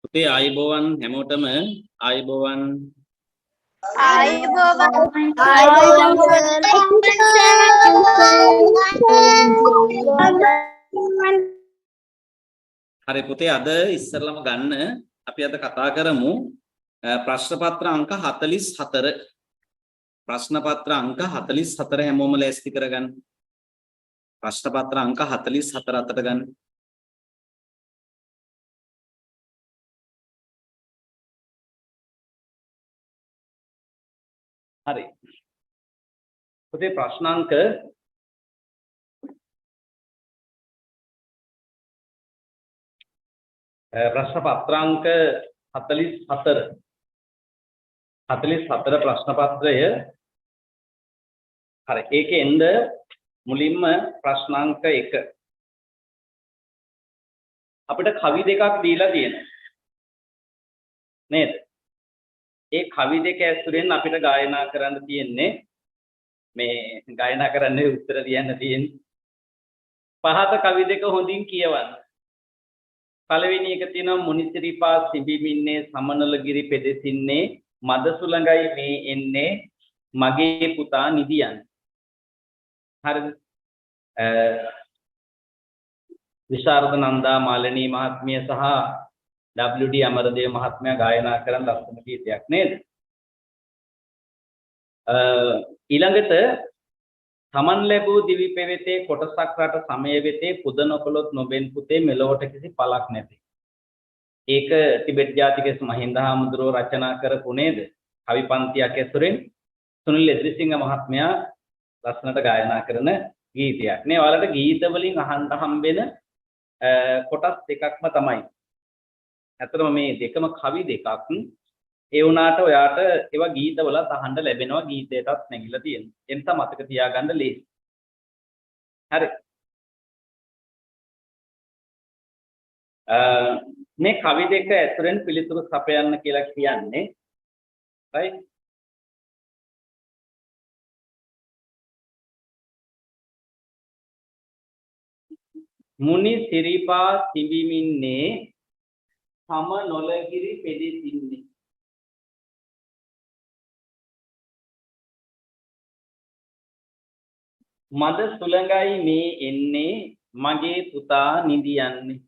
පුතේ ආයුබෝවන් හැමෝටම ආයුබෝවන් හරි පුතේ අද ඉස්සරලම ගන්න අපි අද කතා කරමු ප්‍රශ්න පත්‍ර අංක 44 ප්‍රශ්න පත්‍ර අංක 44 හැමෝම ලෑස්ති කරගන්න ප්‍රශ්න පත්‍ර අංක 44 අතට ගන්න හරි පුතේ ප්‍රශ්නාංක ප්‍රශ්න පත්‍රාංක 44 ප්‍රශ්න පත්‍රය හරි ඒකේ එන්න මුලින්ම ප්‍රශ්නාංක 1 අපිට කවි දෙකක් දීලා තියෙනවා නේද ඒ කවි දෙක ඇතුලෙන් අපිට ගායනා කරන්න තියෙන්නේ මේ ගායනා කරන්නේ උත්තර දෙන්න තියෙන්නේ පහත කවි දෙක හොඳින් කියවන්න පළවෙනි එක තියෙනවා මුනිසිරිපා සිඹිමින්නේ සමනලගිරි පෙදෙසින්නේ මද සුළඟයි මේ එන්නේ මගේ පුතා නිදියන් හරිද විශාරද නන්දා මාලනී මහත්මිය සහ WD අමරදේව මහත්මයා ගායනා කරන ලස්සන ගීතයක් නේද ඊළඟට තමන් ලැබූ දිවි පෙවෙතේ කොටසක් රට සමය වෙතේ පුද නොකළොත් නොබෙන් පුතේ මෙලොවට කිසි පළක් නැති. ඒක ටිබෙට් ජාතිකයස් මහින්ද හාමුදුරුවෝ රචනා කරපු නේද? කවි පන්තියක් ඇසුරෙන් සුනිල් එද්රිසිංහ මහත්මයා ලස්සනට ගායනා කරන ගීතයක්. නේ ඔයාලට ගීත වලින් අහන්න හම්බෙන කොටස් දෙකක්ම තමයි. ඇත්තටම මේ දෙකම කවි දෙකක්. ඒ වුණාට ඔයාට ඒවා ගීතවලත් අහන්න ලැබෙනවා ගීතයටත් නැගිලා තියෙනවා. ඒ නිසා මතක තියාගන්න ලේසි. හරි. මේ කවි දෙක ඇතුලෙන් පිළිතුරු සපයන්න කියලා කියන්නේ right මුනි සිරිපා සිඹිමින්නේ සම නොලගිරි පෙදෙසින්නේ මද සුළඟයි මේ එන්නේ මගේ පුතා නිදියන්නේ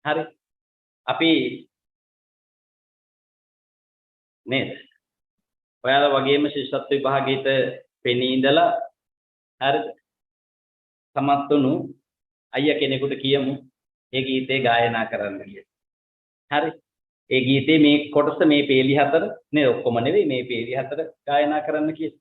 හරි අපි නේද ඔයාලා වගේම ශිෂ්‍යත්ව විභාගයට පෙනී ඉඳලා හරිද සමත් වුණු අයියා කෙනෙකුට කියමු ඒ ගීතේ ගායනා කරන්න කියලා හරි ඒ ගීතේ මේ කොටස මේ පේලි 4 නේ ඔක්කොම නෙවෙයි මේ පේලි 4 ගායනා කරන්න කියලා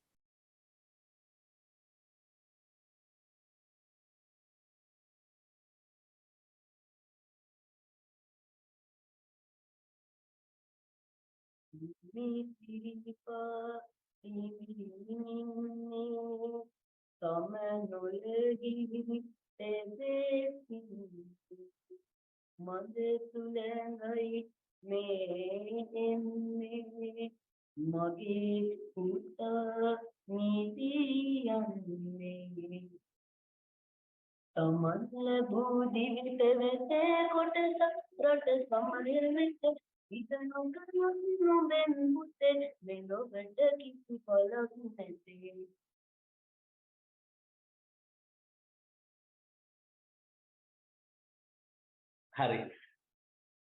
මද සුළඟයි මේ එන්නේ මගේ පුතා නිදියන්නේ තමන් ලැබූ දිවි පෙවෙතේ කොටසක් රට සමය වෙත හිත නොගනු නොබෙන් පුතේ මෙලොවට කිසි පළක් නැතේ හරි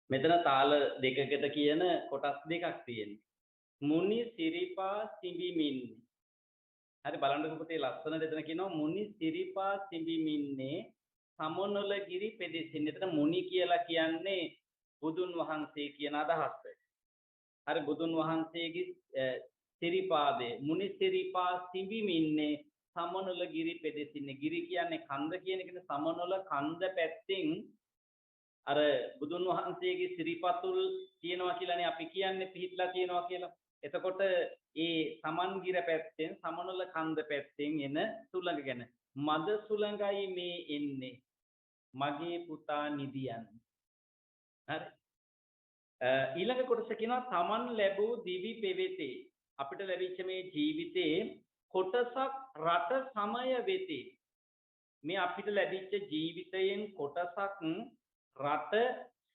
මෙතන තාල දෙකකට කියන කොටස් දෙකක් තියෙනවා මුනි සිරිපා සිඹිමින්නේ හරි බලන්නකො පුතේ ලස්සන දෙතන කියනවා මුනි සිරිපා සිඹිමින්නේ සමනොල ගිරි පෙදෙසින්නේ එතන මුනි කියලා කියන්නේ බුදුන් වහන්සේ කියන අදහස හරි බුදුන් වහන්සේගේ සිරිපාදේ මුනි සිරිපා සිඹිමින්නේ සමනොල ගිරි පෙදෙසින්නේ ගිරි කියන්නේ කන්ද කියන එකනේ සමනොල කන්ද පැත්තෙන් අර බුදුන් වහන්සේගේ සිරිපතුල් තියෙනවා කියලානේ අපි කියන්නේ පිහිටලා තියෙනවා කියලා. එතකොට ඒ සමන්ගිර පැත්තෙන් සමනොල කන්ද පැත්තෙන් එන සුළඟ ගැන මද සුළඟයි මේ එන්නේ මගේ පුතා නිදියන්. හරි. ඊළඟ කොටස කියනවා තමන් ලැබූ දිවි පෙවෙතේ අපිට ලැබිච්ච මේ ජීවිතේ කොටසක් රට සමය වෙතේ මේ අපිට ලැබිච්ච ජීවිතයෙන් කොටසක් රට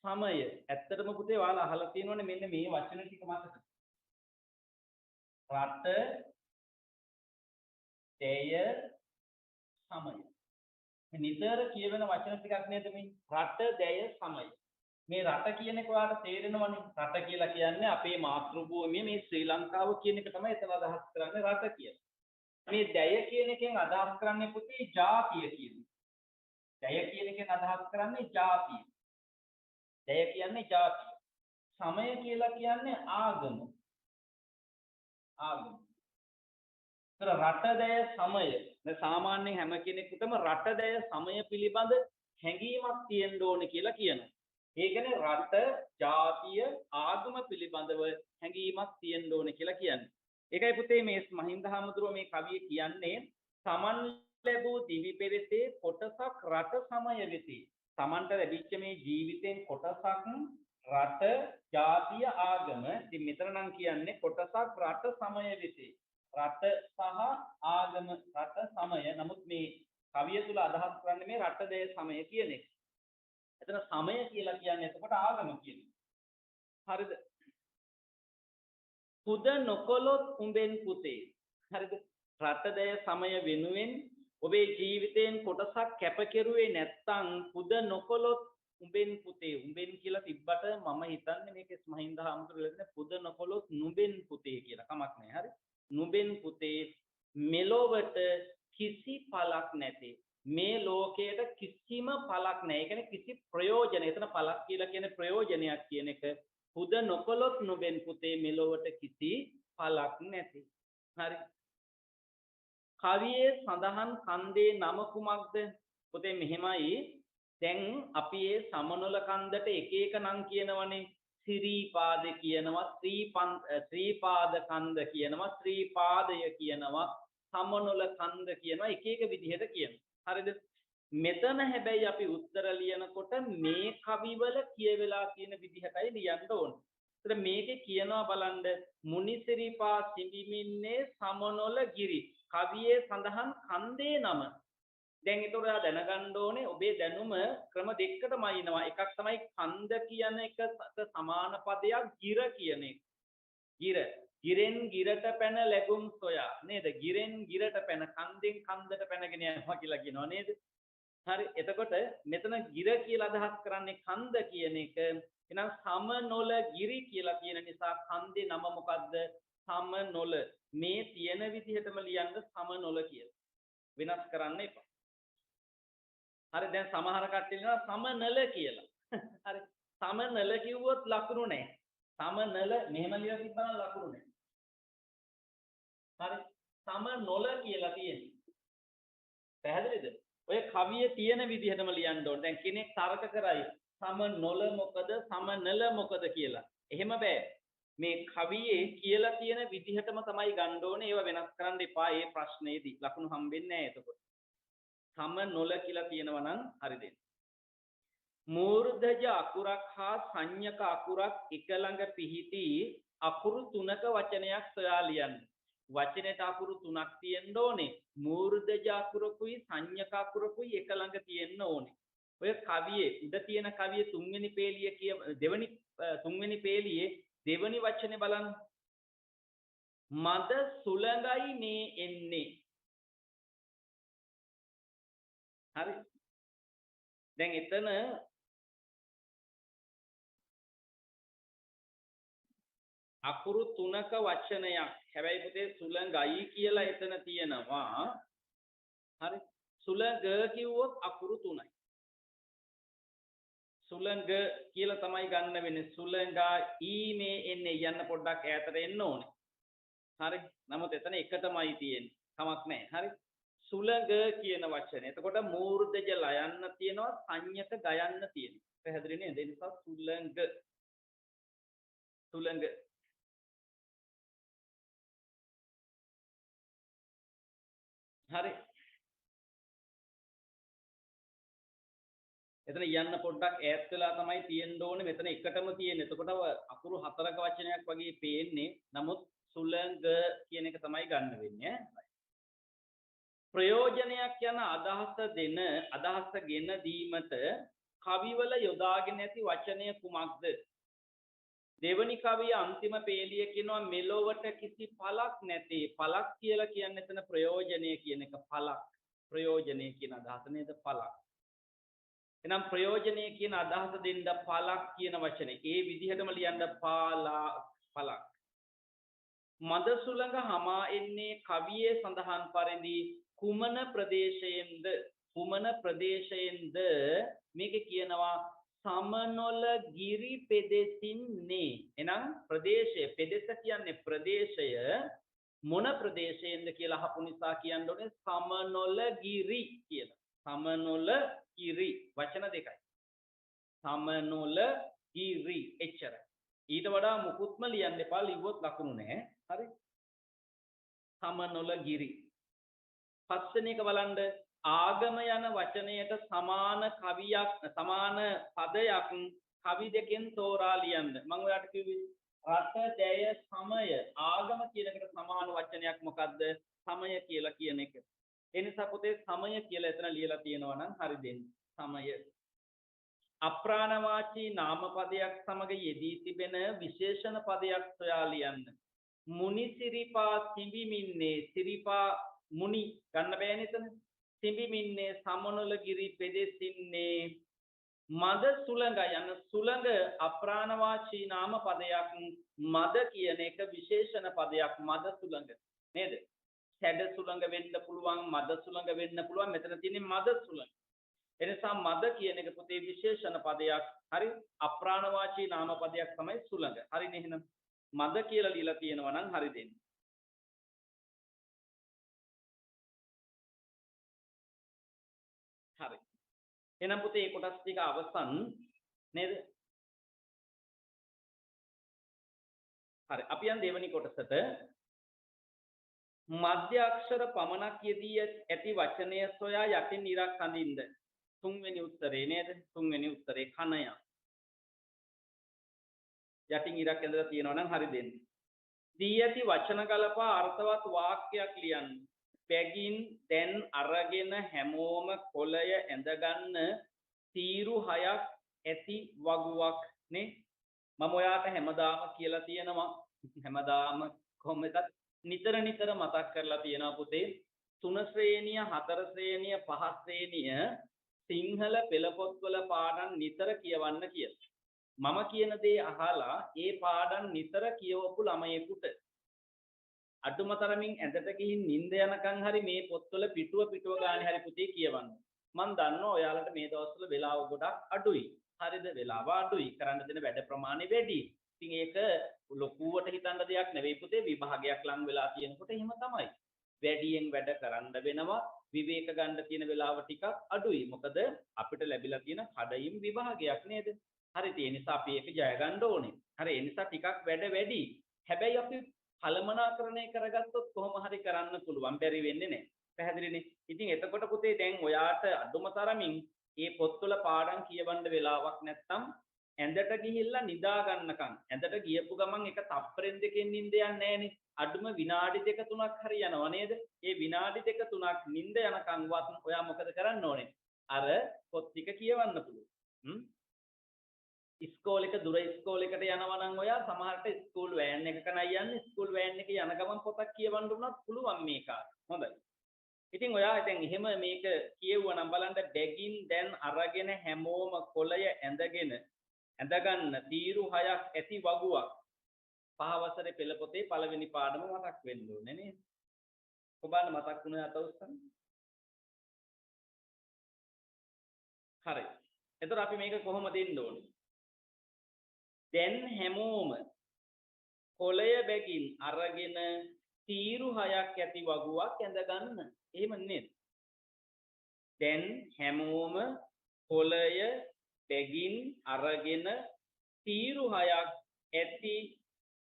සමය. ඇත්තටම පුතේ ඔයාලා අහලා තියෙනවනේ මෙන්න මේ වචන ටික මතක. රට, දෙය, සමය. නිතර කියවෙන වචන ටිකක් නේද මේ? රට, දෙය, සමය. මේ රට කියන එක ඔයාලට තේරෙනවනේ. රට කියලා කියන්නේ අපේ මාතෘ භූමිය මේ ශ්‍රී ලංකාව කියන එක තමයි එතන අදහස් කරන්නේ රට කියලා. මේ දෙය කියන එකෙන් අදහස් කරන්නේ පුතේ ජාතිය කියන එක. දෙය කියන එකෙන් අදහස් කරන්නේ ජාතිය. දෙය කියන්නේ ජාතිය. සමය කියලා කියන්නේ ආගම. ආගම. රටදය සමය. දැන් සාමාන්‍යයෙන් හැම කෙනෙකුටම රටදය සමය පිළිබඳ හැඟීමක් තියෙන්න ඕනේ කියලා කියනවා. ඒ කියන්නේ රට, ජාතිය, ආගම පිළිබඳව හැඟීමක් තියෙන්න ඕනේ කියලා කියන්නේ. ඒකයි පුතේ මේ මහින්ද හාමුදුරුව මේ කවිය කියන්නේ සමන් ලැබූ දිවි පෙරෙතේ කොටසක් රට සමය වෙති. සමන්ට ලැබිච්ච මේ ජීවිතෙන් කොටසක් රට, ජාතිය, ආගම. ඉතින් මෙතන නම් කියන්නේ කොටසක් රට සමය වෙති. රට සහ ආගම රට සමය. නමුත් මේ කවිය තුල අදහස් කරන්නේ මේ රට දෙය සමය කියන එක. එතන සමය කියලා කියන්නේ එතකොට ආගම කියන එක. හරිද? පුද නොකොලොත් උඹෙන් පුතේ. හරිද? රට දෙය සමය වෙනුවෙන් ඔබේ ජීවිතයෙන් කොටසක් කැපකෙරුවේ නැත්තම් පුද නොකොලොත් උඹෙන් පුතේ. උඹෙන් කියලා තිබ්බට මම හිතන්නේ මේක මහින්ද හාමුදුරුවෝ පුද නොකොලොත් නුඹෙන් පුතේ කියලා. කමක් නැහැ. හරි? නුඹෙන් පුතේ මෙලොවට කිසි පළක් නැති. මේ ලෝකයට කිසිම පළක් නැහැ. ඒ කියන්නේ කිසි ප්‍රයෝජනයක්. එතන පළක් කියලා කියන්නේ ප්‍රයෝජනයක් කියන එක. පුද නොකොලොත් නුඹෙන් පුතේ මෙලොවට කිසි පළක් නැති. හරි. කවියේ සඳහන් කන්දේ නම කුමක්ද? පුතේ මෙහෙමයි. දැන් අපි මේ සමනොල කන්දට එක එක නම් කියනවනේ. ශ්‍රීපාද කියනවා, ශ්‍රීපාද කන්ද කියනවා, ශ්‍රීපාදය කියනවා, සමනොල කන්ද කියනවා, එක එක විදිහට කියනවා. හරිද? මෙතන හැබැයි අපි උත්තර ලියනකොට මේ කවිවල කියවෙලා තියෙන විදිහටයි ලියන්න ඕන. ඒතර මේකේ කියනවා බලන්න මුනිසිරිපා සිඹිමින්නේ සමනොල ගිරි. කවියේ සඳහන් කන්දේ නම. දැන් ඒක ඔයා දැනගන්න ඕනේ ඔබේ දැනුම ක්‍රම දෙකකටම අයිනවා. එකක් තමයි කන්ද කියන එකට සමාන පදයක් ගිර කියන එක. ගිර. ගිරෙන් ගිරට පැන ලැබුම් සොයා නේද? ගිරෙන් ගිරට පැන කන්දෙන් කන්දට පැනගෙන යනවා කියලා කියනවා නේද? හරි. එතකොට මෙතන ගිර කියලා අදහස් කරන්නේ කන්ද කියන එක. එහෙනම් සමනොල ගිරි කියලා කියන නිසා කන්දේ නම මොකද්ද? සමනොල. මේ තියෙන විදිහටම ලියන්න සමනොල කියලා. වෙනස් කරන්න එපා. හරි. දැන් සමහර කට්ටිය කියනවා සමනල කියලා. හරි. සමනල කිව්වොත් ලකුණු නැහැ. සමනල මෙහෙම ලියලා තිබ්බනම් ලකුණු නැහැ. හරි. සමනොල කියලා තියෙන්නේ. පැහැදිලිද? ඔය කවිය තියෙන විදිහටම ලියන්න ඕනේ. දැන් කෙනෙක් තර්ක කරයි සමනොල මොකද සමනල මොකද කියලා. එහෙම බෑ. මේ කවියේ කියලා තියෙන විදිහටම තමයි ගන්න ඕනේ. ඒව වෙනස් කරන්න එපා. මේ ප්‍රශ්නේදී ලකුණු හම්බෙන්නේ නැහැ එතකොට. සමනොල කියලා තියෙනවා නම් හරි දෙන්න. මූර්ධජ අකුරක් හා සංඥක අකුරක් එක ළඟ පිහිටි අකුරු තුනක වචනයක් සොයා ලියන්න. වචනෙට අකුරු තුනක් තියෙන්න ඕනේ. මූර්ධජ අකුරකුයි සංඥක අකුරකුයි එක ළඟ තියෙන්න ඕනේ. ඔය කවියේ උඩ තියෙන කවියේ තුන්වෙනි පේලියේ දෙවෙනි වචනේ බලන්න. මද සුළඟයි මේ එන්නේ. හරි. දැන් එතන අකුරු තුනක වචනයක්. හැබැයි පුතේ සුළඟයි කියලා එතන තියෙනවා. හරි. සුළඟ කිව්වොත් අකුරු තුනයි. සුළඟ කියලා තමයි ගන්න වෙන්නේ. සුළඟා ඊ මේ එන්නේ යන්න පොඩ්ඩක් ඈතට එන්න ඕනේ. හරි. නමුත් එතන එකටමයි තියෙන්නේ. කමක් නැහැ. හරි. සුළඟ කියන වචනේ. එතකොට මූර්ධජ ලයන්න තියෙනවා, සංඥක ගයන්න තියෙනවා. පැහැදිලි නේද? ඒ නිසා සුළඟ. සුළඟ. හරි. එතන යන්න පොඩ්ඩක් ඈත් වෙලා තමයි තියෙන්න ඕනේ. මෙතන එකටම තියෙන්නේ. එතකොට අකුරු හතරක වචනයක් වගේ පේන්නේ. නමුත් සුළඟ කියන එක තමයි ගන්න වෙන්නේ. ප්‍රයෝජනයක් යන අදහස ගෙන දීමට කවිවල යොදාගෙන ඇති වචනය කුමක්ද? දෙවනි කවිය අන්තිම පේලිය කියනවා මෙලොවට කිසි පළක් නැති. පළක් කියලා කියන්නේ එතන ප්‍රයෝජනය කියන එක. පළක් ප්‍රයෝජනය කියන අදහස නේද? පළක්. එහෙනම් ප්‍රයෝජනය කියන අදහස දෙන්න පළක් කියන වචනේ. ඒ විදිහටම ලියන්න පළක්. මද සුළඟ hama එන්නේ කවියේ සඳහන් පරිදි කුමන ප්‍රදේශයෙන්ද? කුමන ප්‍රදේශයෙන්ද? මේක කියනවා සමනොල ගිරි පෙදෙසින්නේ. එහෙනම් ප්‍රදේශය පෙදෙස කියන්නේ ප්‍රදේශය මොන ප්‍රදේශයෙන්ද කියලා අහපු නිසා කියන්න ඕනේ සමනොල ගිරි කියලා. සමනොල ගිරි වචන දෙකයි. සමනොල ගිරි එච්චරයි. ඊට වඩා මුකුත්ම ලියන්න එපා. ලිව්වොත් ලකුණු නැහැ. හරි. සමනොල ගිරි. පස්වෙනි එක බලන්න. ආගම යන වචනයට සමාන කවියක් සමාන පදයක් කවි දෙකෙන් තෝරා ලියන්න. මම ඔයාලට කිව්වේ රට දැය සමය ආගම කියන එකට සමාන වචනයක් මොකද්ද? සමය කියලා කියන එක. ඒ නිසා පොතේ සමය කියලා එතන ලියලා තියෙනවා නම් හරි දෙන්න. සමය. අප්‍රාණවාචී නාමපදයක් සමග යෙදී තිබෙන විශේෂණ පදයක් සොයා ලියන්න. මුනි සිරිපා සිඹිමින්නේ සිරිපා මුනි ගන්න බෑනේ එතන. සිඹිමින්නේ සමනොලගිරි පෙදෙසින්නේ මද සුළඟ යන සුළඟ අප්‍රාණවාචී නාම පදයක් මද කියන එක විශේෂණ පදයක් මද සුළඟ නේද? සැඩ සුළඟ වෙන්න පුළුවන් මද සුළඟ වෙන්න පුළුවන්. මෙතන තියෙන්නේ මද සුළඟ. එනිසා මද කියන එක පොතේ විශේෂණ පදයක්. හරි. අප්‍රාණවාචී නාම පදයක් තමයි සුළඟ. හරිනේ එහෙනම් මද කියලා ලියලා තියෙනවා නම් හරි දෙන්න. හරි. එහෙනම් පුතේ මේ කොටස් ටික අවසන් නේද? හරි. අපි යන් දෙවෙනි කොටසට මධ්‍ය අක්ෂර පමණක් යෙදී ඇති වචනය සොයා යටින් ඉරක් අඳින්න. තුන්වෙනි උත්තරේ නේද? තුන්වෙනි උත්තරේ කණය. යටින් ඉරක් ඇඳලා තියෙනවා නම් හරි දෙන්න. දී ඇති වචන ගලපා අර්ථවත් වාක්‍යයක් ලියන්න. බැගින් දැන් අරගෙන හැමෝම කොළය ඇඳගන්න තීරු 6ක් ඇති වගුවක් නේ. මම ඔයාට හැමදාම කියලා තියෙනවා. හැමදාම කොහොමද නිතර නිතර මතක් කරලා තියෙනවා පුතේ. 3 ශ්‍රේණිය 4 ශ්‍රේණිය 5 ශ්‍රේණිය සිංහල පෙළ පොත්වල පාඩම් නිතර කියවන්න කියලා. මම කියන දේ අහලා ඒ පාඩම් නිතර කියවපු ළමයෙකුට අඩුම තරමින් ඇඳට ගිහින් නිින්ද යනකම් හරි මේ පොත්වල පිටුව ගානේ හරි පුතේ කියවන්න. මම දන්නවා ඔයාලට මේ දවස්වල වෙලාව ගොඩක් අඩුයි. හරිද? වෙලාව අඩුයි. කරන්න දෙන වැඩ ප්‍රමාණය වැඩි. ඉතින් ඒක ලොකුවට හිතන්න දෙයක් නෙවෙයි පුතේ. විභාගයක් ලං වෙලා තියෙනකොට එහෙම තමයි. වැඩියෙන් වැඩ කරන්න වෙනවා. විවේක ගන්න තියෙන වෙලාව ටිකක් අඩුයි. මොකද අපිට ලැබිලා තියෙන කඩයින් විභාගයක් නේද? හරි. ඒ නිසා අපි ඒක ජය ගන්න ඕනේ. හරි. ඒ නිසා ටිකක් වැඩ වැඩි. හැබැයි අපි කලමනාකරණය කරගත්තොත් කොහොම හරි කරන්න පුළුවන්. බැරි වෙන්නේ නැහැ. පැහැදිලිනේ? ඉතින් එතකොට පුතේ දැන් ඔයාට අඩුම තරමින් මේ පොත්වල පාඩම් කියවන්න වෙලාවක් නැත්තම් ඇඳට ගිහිල්ලා නිදා ගන්නකම් ඇඳට ගියපු ගමන් එක තප්පරෙන් දෙකෙන් නිින්ද යන්නේ නැහනේ. අඩුම විනාඩි 2-3ක් හරි යනවා නේද? ඒ විනාඩි 2-3ක් නිින්ද යනකම්වත් ඔයා මොකද කරන්න ඕනේ? අර පොත් ටික කියවන්න පුළුවන්. ඉස්කෝලේක දුර ඉස්කෝලේකට යනවා නම් ඔයා සමහරට ස්කූල් වෑන් එකක නයි යන්නේ. ස්කූල් වෑන් එකේ යන ගමන් පොතක් කියවන්න උනත් පුළුවන් මේක. හොඳයි. ඉතින් ඔයා දැන් එහෙම මේක කියවුවා නම් බලන්න බැගින් දැන් අරගෙන හැමෝම කොළය ඇඳගන්න තීරු 6ක් ඇති වගුවක්. 5 වසරේ පෙළ පොතේ පළවෙනි පාඩම මතක් වෙන්න ඕනේ නේද? ඔබන්න මතක් වුණා අත උස්සන්න. හරි. එතකොට අපි මේක කොහොමද දෙන්න ඕනේ? දැන් හැමෝම කොළය බැගින් අරගෙන තීරු 6ක් ඇති වගුවක් ඇඳගන්න. එහෙම නේද? දැන් හැමෝම කොළය බැගින් අරගෙන තීරු 6ක් ඇති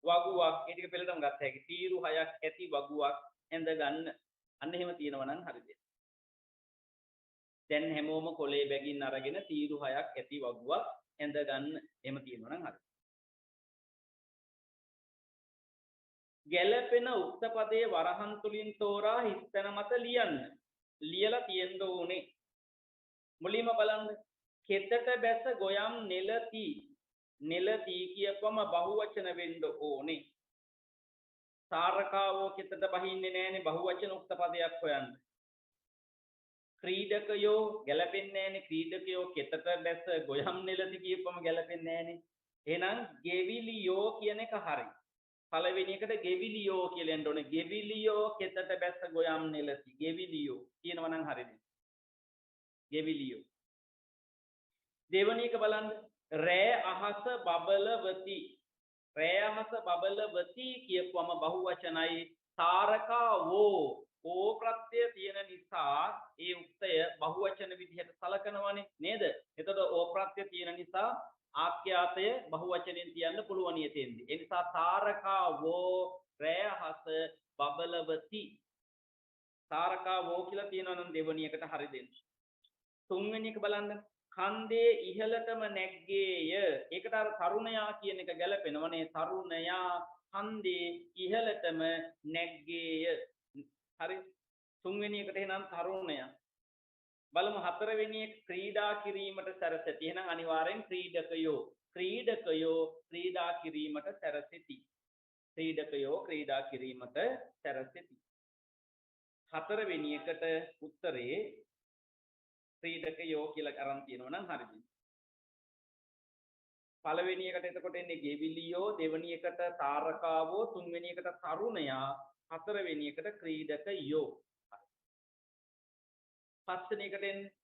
වගුවක් ඒ ටික පෙළටම ගත්ත හැකි. තීරු 6ක් ඇති වගුවක් ඇඳගන්න. අන්න එහෙම තියෙනවා නම් හරිද? දැන් හැමෝම කොළේ බැගින් අරගෙන තීරු 6ක් ඇති වගුවක් ඇඳගන්න. එහෙම තියෙනවා නම් හරි. ගැළපෙන උක්තපදයේ වරහන් තුලින් තෝරා හිස්තැන මත ලියන්න. ලියලා තියෙන්න ඕනේ. මුලින්ම බලන්න කෙතට බැස ගොයම් නෙලති නෙලති කියපම බහුවචන වෙන්න ඕනේ. සාරකාවෝ කෙතට බහින්නේ නැහැනේ බහුවචන උක්ත පදයක් හොයන්න. ක්‍රීඩකයෝ ගැලපෙන්නේ නැහැනේ ක්‍රීඩකයෝ කෙතට බැස ගොයම් නෙලති කියපම ගැලපෙන්නේ නැහැනේ. එහෙනම් ගෙවිලියෝ කියන එක හරි. පළවෙනි එකට ගෙවිලියෝ කියලා එන්න ඕනේ. ගෙවිලියෝ කෙතට බැස ගොයම් නෙලති. ගෙවිලියෝ කියනවා නම් හරිද? ගෙවිලියෝ. දෙවෙනි එක බලන්න. රෑ අහස බබලවති. රෑ අහස බබලවති කියපුවම බහුවචනයි. තාරකාවෝ ඕ ප්‍රත්‍යය තියෙන නිසා ඒ උක්තය බහුවචන විදිහට සලකනවනේ නේද? එතකොට ඕ ප්‍රත්‍යය තියෙන නිසා ආඛ්‍යාතය බහුවචනෙන් තියන්න පුළුවන් යෙතෙන්දි. ඒ නිසා තාරකාවෝ රෑ අහස බබලවති. තාරකාවෝ කියලා තියෙනවා නම් දෙවෙනි එකට හරි දෙන්න. තුන්වෙනි එක බලන්න. කන්දේ ඉහළටම නැග්ගේය. ඒකට අර තරුණයා කියන එක ගැලපෙනවනේ. තරුණයා කන්දේ ඉහළටම නැග්ගේය. හරි. තුන්වෙනි එකට එහෙනම් තරුණයා. බලමු හතරවෙනි එක ක්‍රීඩා කිරීමට සැරසෙති. එහෙනම් අනිවාර්යෙන් ක්‍රීඩකයෝ. ක්‍රීඩකයෝ ක්‍රීඩා කිරීමට සැරසෙති. ක්‍රීඩකයෝ ක්‍රීඩා කිරීමට සැරසෙති. හතරවෙනි එකට උත්තරේ ක්‍රීඩකයෝ කියලා අරන් තියෙනවා නම් හරිද? පළවෙනි එකට එතකොට එන්නේ ගෙවිලියෝ, දෙවෙනි එකට තාරකාවෝ, තුන්වෙනි එකට තරුණයා, හතරවෙනි එකට ක්‍රීඩකයෝ. පස්වෙනි එකට එන්නේ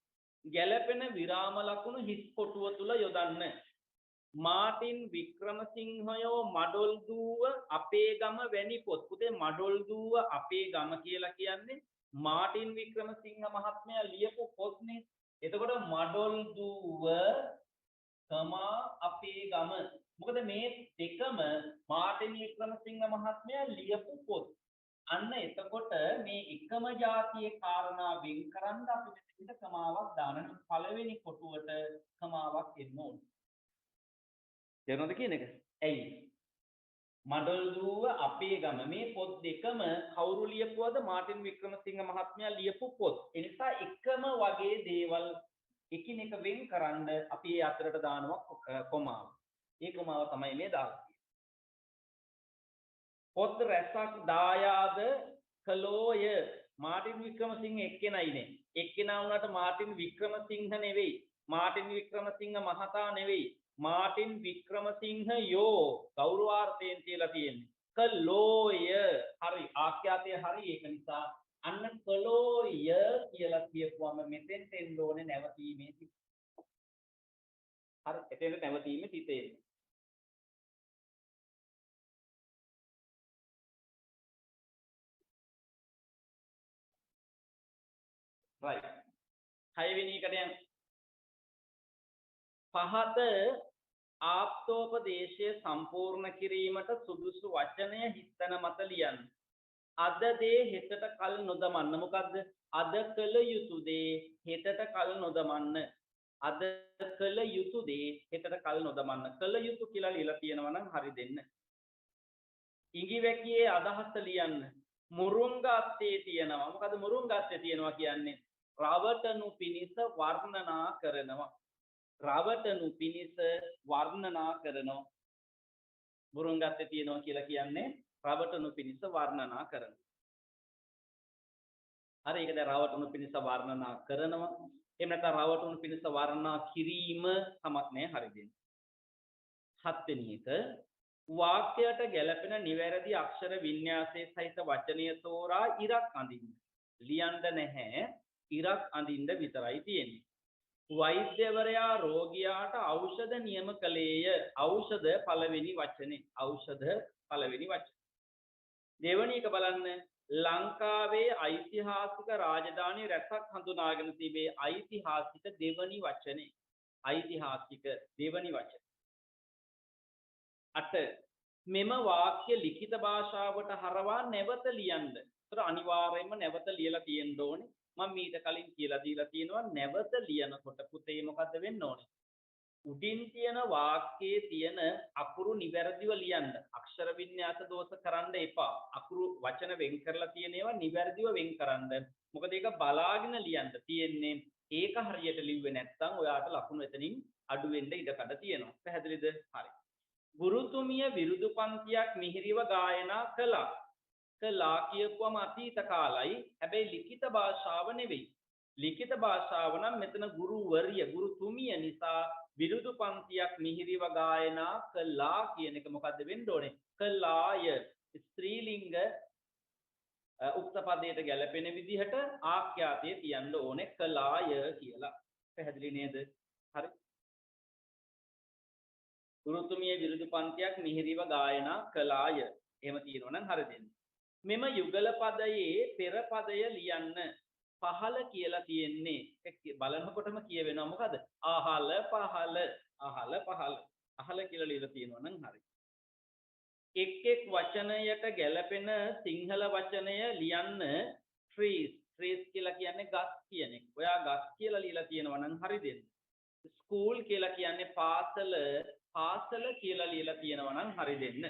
ගැළපෙන විරාම ලකුණු හිස් කොටුව තුල යොදන්න. මාටින් වික්‍රමසිංහයෝ මඩොල් දුව අපේ ගම වැනි පොත්. පුතේ මඩොල් දුව අපේ ගම කියලා කියන්නේ මාටින් වික්‍රමසිංහ මහත්මයා ලියපු පොත්නේ. එතකොට මඩොල් දුව තමා අපේ ගම. මොකද මේ දෙකම මාටින් වික්‍රමසිංහ මහත්මයා ලියපු පොත්. අන්න එතකොට මේ එකම જાතියේ කාරණා වෙන් කරන්න අපි මෙතන කමාවක් දාන්න. පළවෙනි කොටුවට කමාවක් එන්න ඕනේ. තේරෙනවද කියන එක? ඇයි? මඩොල් දුව අපේ ගම මේ පොත් දෙකම කවුරු ලියපුවද? මාටින් වික්‍රමසිංහ මහත්මයා ලියපු පොත්. ඒ නිසා එකම වගේ දේවල් එකිනෙක වෙන් කරන්න අපි ඒ අතරට දානවා කොමාව. ඒ කොමාව තමයි මේ දාන්නේ. පොත් රැසක් දායාද කළෝය. මාටින් වික්‍රමසිංහ එක්කෙනයිනේ. එක්කෙනා වුණාට මාටින් වික්‍රමසිංහ නෙවෙයි. මාටින් වික්‍රමසිංහ මහතා නෙවෙයි. මාටින් වික්‍රමසිංහයෝ ගෞරවාර්ථයෙන් කියලා තියෙන්නේ. කළෝය. හරි. ආඛ්‍යාතය හරි. ඒක නිසා අන්න කළෝය කියලා කියපුවම මෙතෙන්ට එන්න ඕනේ නැවතීමේ සිත. හරි. එතෙන්ට නැවතීමේ සිතේ. right. හයවෙනි එකට යන්න. පහත ආප්තෝපදේශය සම්පූර්ණ කිරීමට සුදුසු වචනය හිතන මත ලියන්න. අද දේ හෙටට කල් නොදමන්න. මොකද්ද? අද කළ යුතු දේ හෙටට කල් නොදමන්න. අද කළ යුතු දේ හෙටට කල් නොදමන්න. කළ යුතු කියලා ලියලා තියෙනවා නම් හරි දෙන්න. ඉඟිවැකියේ අදහස ලියන්න. මුරුංගාත්තේ තියෙනවා. මොකද මුරුංගාත්තේ තියෙනවා කියන්නේ? රවටනු පිනිස වර්ණනා කරනවා. රවටනු පිනිස වර්ණනා කරනවා. මුරුංගාත්තේ තියෙනවා කියලා කියන්නේ රවටනු පිනිස වර්ණනා කරනවා. හරි. ඒක දැන් රවටනු පිනිස වර්ණනා කරනවා. එහෙම නැත්නම් රවටනු පිනිස වර්ණනා කිරීම සමත් නෑ. හරි දෙන්න. හත්වෙනි එක වාක්‍යයට ගැලපෙන නිවැරදි අක්ෂර වින්‍යාසයේ සහිත වචනය තෝරා ඉරක් අඳින්න. ලියන්න නැහැ. ඉරක් අඳින්න විතරයි තියෙන්නේ. වෛද්‍යවරයා රෝගියාට ඖෂධ නියම කළේය. ඖෂධ පළවෙනි වචනේ. ඖෂධ පළවෙනි වචනේ. දෙවෙනි එක බලන්න. ලංකාවේ ඓතිහාසික රාජධානි රැසක් හඳුනාගෙන තිබේ. ඓතිහාසික දෙවෙනි වචනේ. ඓතිහාසික දෙවෙනි වචනේ. 8 මෙම වාක්‍ය ලිඛිත භාෂාවට හරවා නැවත ලියන්න. ඒතර අනිවාර්යයෙන්ම නැවත ලියලා තියෙන්න ඕනේ. මම මීට කලින් කියලා දීලා තියෙනවා නැවත ලියනකොට පුතේ මොකද්ද වෙන්න ඕනේ? උඩින් තියෙන වාක්‍යයේ තියෙන අකුරු නිවැරදිව ලියන්න. අක්ෂර වින්‍යාස දෝෂ කරන්න එපා. අකුරු වචන වෙන් කරලා තියෙන ඒවා නිවැරදිව වෙන් කරන්න. මොකද ඒක බලාගෙන ලියන්න තියෙන්නේ ඒක හරියට ලිව්වේ නැත්නම් ඔයාට ලකුණු එතනින් අඩු වෙන්න ඉඩකඩ තියෙනවා. පැහැදිලිද? හරි. ගුරුතුමිය විරුදු පන්තියක් මිහිරිව ගායනා කළා. කළා කියපුවම අතීත කාලයි. හැබැයි ලිඛිත භාෂාව නෙවෙයි. ලිඛිත භාෂාව නම් මෙතන ගුරුවරිය ගුරුතුමිය නිසා විරුදු පන්තියක් මිහිරිව ගායනා කළා කියන එක මොකද්ද වෙන්න ඕනේ? කළාය. ස්ත්‍රීලිංග උක්ත පදයට ගැලපෙන විදිහට ආඛ්‍යාතයේ තියන්න ඕනේ කළාය කියලා. පැහැදිලි නේද? හරි. ගුරුතුමිය විරුදු පන්තියක් මිහිරිව ගායනා කළාය. එහෙම තියෙනවා නම් හරි දෙන්න. මෙම යුගල පදයේ පෙර පදය ලියන්න. පහළ කියලා තියෙන්නේ. බලනකොටම කියවෙනවා මොකද? අහල පහළ. අහල පහළ. අහල කියලා ලියලා තියෙනවා නම් හරි. එක් එක් වචනයට ගැලපෙන සිංහල වචනය ලියන්න. trees. trees කියලා කියන්නේ ගස් කියන එක. ඔයා ගස් කියලා ලියලා තියෙනවා නම් හරි දෙන්න. ස්කූල් කියලා කියන්නේ පාසල. පාසල කියලා ලියලා තියෙනවා නම් හරි දෙන්න.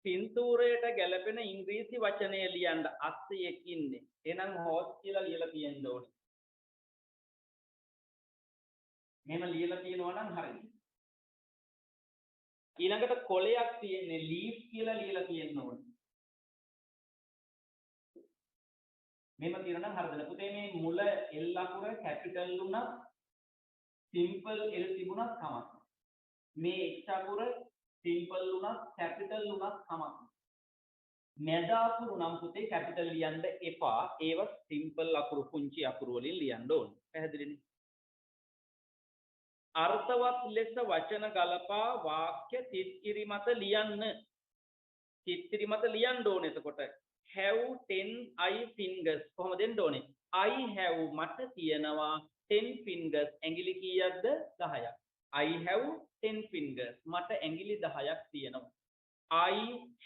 පින්තූරයට ගැලපෙන ඉංග්‍රීසි වචනය ලියන්න. අස්සයෙක් ඉන්නේ. එහෙනම් horse කියලා ලියලා තියෙන්න ඕනේ. මෙහෙම ලියලා තියෙනවා නම් හරියි. ඊළඟට කොළයක් තියෙන්නේ leaf කියලා ලියලා තියෙන්න ඕනේ. මෙහෙම තියෙනවා නම් හරිද? පුතේ මේ මුල L අකුර capital උනත් simple L තිබුණත් කමක්. මේ H අකුර simple උනත් capital උනත් කමක්. මැද අකුරු නම් පුතේ capital ලියන්න එපා. ඒව simple අකුරු පුංචි අකුරු වලින් ලියන්න ඕනේ. පැහැදිලිනේ? අර්ථවත් ලෙස වචන ගලපා වාක්‍ය තිත්කිරි මත ලියන්න. තිත්කිරි මත ලියන්න ඕනේ. එතකොට have 10 I fingers කොහොමද දෙන්න ඕනේ? I have මට තියෙනවා 10 fingers. ඇඟිලි කීයක්ද? 10ක්. I have 10 fingers. මට ඇඟිලි 10ක් තියෙනවා. I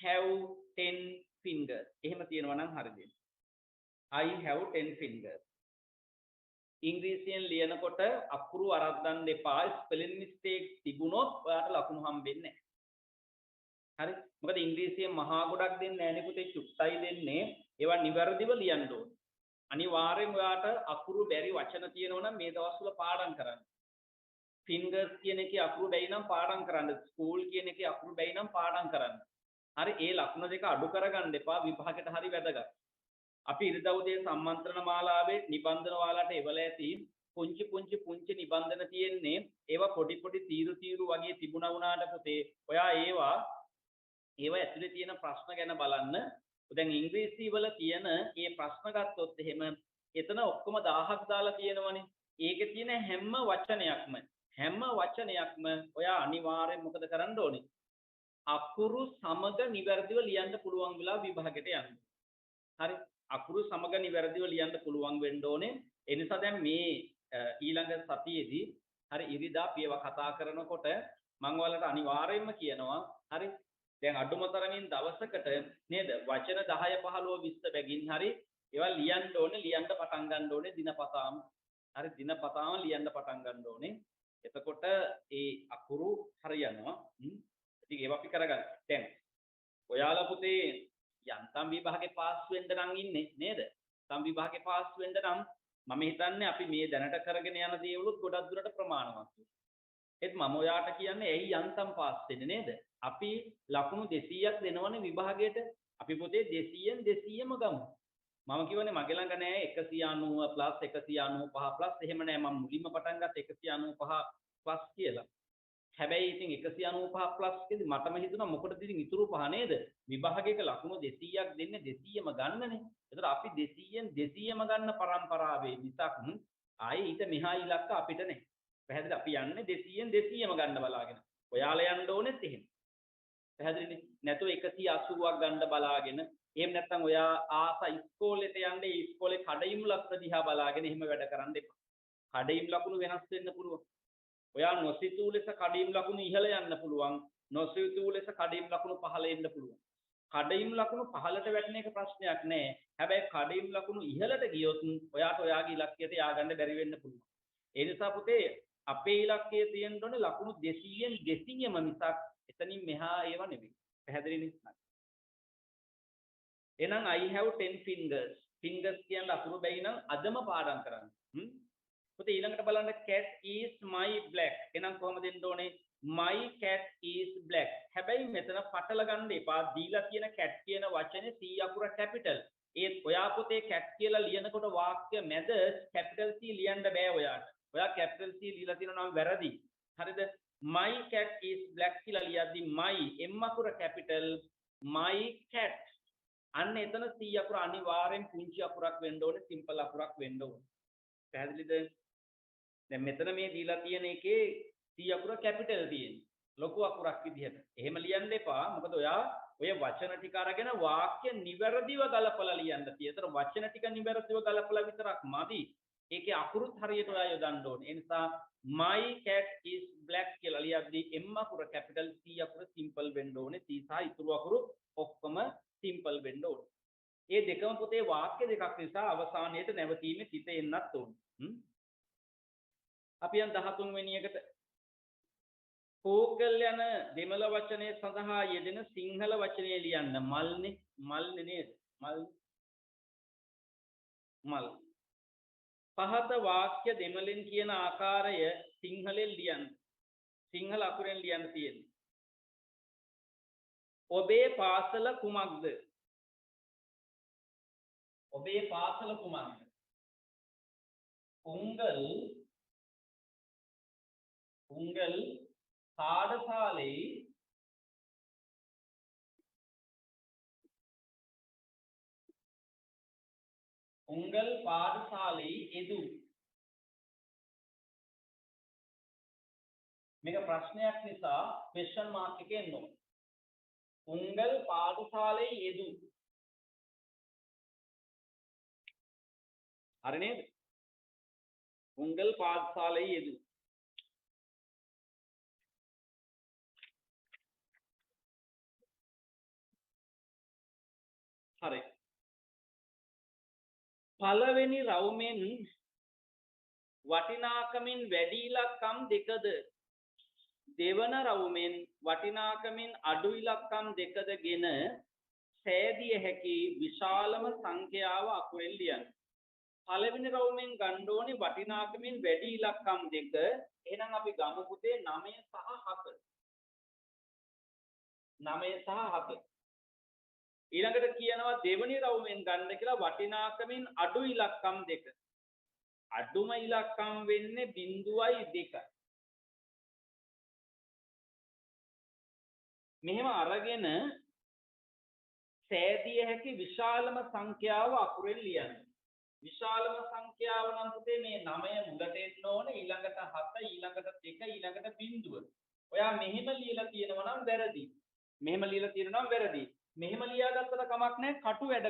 have 10 fingers. එහෙම තියෙනවා නම් හරිද? I have 10 fingers. ඉංග්‍රීසියෙන් ලියනකොට අකුරු අරද්දන්න එපා. ස්පෙලිං මිස්ටේක්ස් තිබුණොත් ඔයාලට ලකුණු හම්බෙන්නේ නැහැ. හරි? මොකද ඉංග්‍රීසියෙන් මහා ගොඩක් දෙන්නේ නැහැ නේ පුතේ. චුට්ටයි දෙන්නේ. ඒවා නිවැරදිව ලියන්න ඕනේ. අනිවාර්යෙන් ඔයාට අකුරු බැරි වචන තියෙනවා නම් මේ දවස්වල පාඩම් කරන්න. fingers කියන එකේ අකුරු බැයි නම් පාඩම් කරන්න. school කියන එකේ අකුරු බැයි නම් පාඩම් කරන්න. හරි? ඒ ලකුණු දෙක අඩු කරගන්න එපා. විභාගයට හරි වැදගත්. අපි ඉරිදා උදේ සම්මන්ත්‍රණ මාලාවේ නිබන්ධන වාලට එවල ඇති පුංචි නිබන්ධන තියෙන්නේ. ඒවා පොඩි තීරු වගේ තිබුණා වුණාට පුතේ ඔයා ඒවා ඇතුලේ තියෙන ප්‍රශ්න ගැන බලන්න. දැන් ඉංග්‍රීසි වල තියෙන මේ ප්‍රශ්න ගත්තොත් එහෙම එතන ඔක්කොම 1000ක් දාලා තියෙනවනේ. ඒකේ තියෙන හැම වචනයක්ම ඔයා අනිවාර්යෙන් මොකද කරන්න ඕනේ? අකුරු සමග නිවැරදිව ලියන්න පුළුවන් වෙලා විභාගයට යන්න. හරි? අකුරු සමග නිවැරදිව ලියන්න පුළුවන් වෙන්න ඕනේ. ඒ නිසා දැන් මේ ඊළඟ සතියේදී හරි ඉරිදා පියව කතා කරනකොට මම ඔයාලට අනිවාර්යයෙන්ම කියනවා. හරි? දැන් අඩුම තරමින් දවසකට නේද වචන 10 15 20 බැගින් හරි ඒවා ලියන්න ඕනේ. ලියන්න පටන් ගන්න ඕනේ දිනපතාම. හරි? දිනපතාම ලියන්න පටන් ගන්න ඕනේ. එතකොට ඒ අකුරු හරියනවා. ඉතින් ඒවා අපි කරගන්න. දැන් ඔයාලා පුතේ යන්තම් විභාගේ පාස් වෙන්න නම් ඉන්නේ නේද? සම් විභාගේ පාස් වෙන්න නම් මම හිතන්නේ අපි මේ දැනට කරගෙන යන දේවලුත් ගොඩක් දුරට ප්‍රමාණවත්. ඒත් මම ඔයාට කියන්නේ ඇයි යන්තම් පාස් වෙන්නේ නේද? අපි ලකුණු 200ක් දෙනවනේ විභාගයට. අපි පොතේ 200න් 200ම ගමු. මම කියවනේ මගේ ළඟ නෑ 190 195 එහෙම නෑ. මම මුලින්ම පටන් ගත්ත 195 කියලා. හැබැයි ඉතින් 195 කේදී මටම හිතුණා මොකටද ඉතින් ඉතුරු පහ නේද? විභාගයක ලකුණු 200ක් දෙන්නේ 200ම ගන්නනේ. ඒතර අපි 200න් 200ම ගන්න පරම්පරාවේ මිසක් ආයේ ඊට මෙහා ඉලක්ක අපිට නැහැ. පැහැදිලි? අපි යන්නේ 200න් 200ම ගන්න බලාගෙන. ඔයාලා යන්න ඕනෙත් එහෙම. පැහැදිලිනේ? නැතුව 180ක් ගන්න බලාගෙන එහෙම නැත්නම් ඔයා ආස ඉස්කෝලේට යන්නේ ඉස්කෝලේ කඩයිම් ලකුණු දිහා බලාගෙන එහෙම වැඩ කරන්න එපා. කඩයිම් ලකුණු වෙනස් වෙන්න පුළුවන්. ඔයා නොසිතූ ලෙස කඩීම් ලකුණු ඉහළ යන්න පුළුවන්. නොසිතූ ලෙස කඩීම් ලකුණු පහළ එන්න පුළුවන්. කඩීම් ලකුණු පහළට වැටෙන එක ප්‍රශ්නයක් නෑ. හැබැයි කඩීම් ලකුණු ඉහළට ගියොත් ඔයාට ඔයාගේ ඉලක්කයට ය아가න්න බැරි වෙන්න පුළුවන්. ඒ නිසා පුතේ අපේ ඉලක්කය තියෙන්න ඕනේ ලකුණු 200න් 200ම මිසක් එතනින් මෙහා ඒවා නෙමෙයි. පැහැදිලි නේද? එහෙනම් I have 10 fingers. fingers කියන අකුරු බැයි නම් අදම පාඩම් කරන්න. පුතේ ඊළඟට බලන්න cat is my black. එහෙනම් කොහොමද දෙන්න ඕනේ? my cat is black. හැබැයි මෙතන පටල ගන්න එපා. දීලා තියෙන cat කියන වචනේ C අකුර capital. ඒත් ඔයා පුතේ cat කියලා ලියනකොට වාක්‍ය මැද capital C ලියන්න බෑ ඔයාට. ඔයා capital C ලියලා තියෙනවා නම් වැරදි. හරිද? my cat is black කියලා ලියද්දි my M අකුර capital my cat. අන්න එතන C අකුර අනිවාර්යෙන් පුංචි අකුරක් වෙන්න ඕනේ, simple අකුරක් වෙන්න ඕනේ. පැහැදිලිද? දැන් මෙතන මේ දීලා තියෙන එකේ C අකුර capital තියෙන්නේ. ලොකු අකුරක් විදිහට. එහෙම ලියන්න එපා. මොකද ඔයා ඔය වචන ටික අරගෙන වාක්‍ය නිවැරදිව ගලපලා ලියන්න තියෙන. ඒතර වචන ටික නිවැරදිව ගලපලා විතරක් මදි. ඒකේ අකුරුත් හරියට ඔයා යොදන්න ඕනේ. ඒ නිසා my cat is black කියලා ලියද්දී M අකුර capital C අකුර simple වෙන්න ඕනේ. C සහ ඉතුරු අකුරු ඔක්කොම simple වෙන්න ඕනේ. මේ දෙකම පුතේ වාක්‍ය දෙකක් නිසා අවසානයේට නැවතීමේ සිත එන්නත් ඕනේ. අපි යන් 13 වෙනි එකට පෝකල් යන දෙමළ වචනය සඳහා යෙදෙන සිංහල වචනය ලියන්න. මල්නේ නේද? මල්. පහත වාක්‍ය දෙමළෙන් කියන ආකාරය සිංහලෙන් ලියන්න. සිංහල අකුරෙන් ලියන්න තියෙන්නේ. ඔබේ පාසල කුමක්ද? ඔබේ පාසල කුමක්ද? உங்கள் பாடசாலை எது? මේක ප්‍රශ්නයක් නිසා question mark එකේ එන්න ඕනේ. உங்கள் பாடசாலை எது? හරි නේද? உங்கள் பாடசாலை எது? හරි. පළවෙනි රවුමෙන් වටිනාකමින් වැඩි ඉලක්කම් දෙකද? දෙවන රවුමෙන් වටිනාකමින් අඩු ඉලක්කම් දෙකදගෙන සෑදිය හැකි විශාලම සංඛ්‍යාව අකුරෙන් ලියන්න. පළවෙනි රවුමෙන් ගන්න ඕනේ වටිනාකමින් වැඩි ඉලක්කම් දෙක. එහෙනම් අපි ගමු පුතේ 9 සහ 7. 9 සහ 7. ඊළඟට කියනවා දෙවනි රවුමෙන් ගන්න කියලා වටිනාකමින් අඩු ඉලක්කම් දෙක. අඩුම ඉලක්කම් වෙන්නේ 0.2. මෙහෙම අරගෙන සෑදිය හැකි විශාලම සංඛ්‍යාව අකුරෙන් ලියන්න. විශාලම සංඛ්‍යාව නම් පුතේ මේ 9 මුලට එන්න ඕනේ, ඊළඟට 7, ඊළඟට 2, ඊළඟට බිංදුව. ඔයා මෙහෙම ලියලා තියෙනවා නම් වැරදි. මෙහෙම ලියලා තියෙනවා නම් වැරදි. මෙහෙම ලියාගත්තට කමක් නැහැ. කටු වැඩ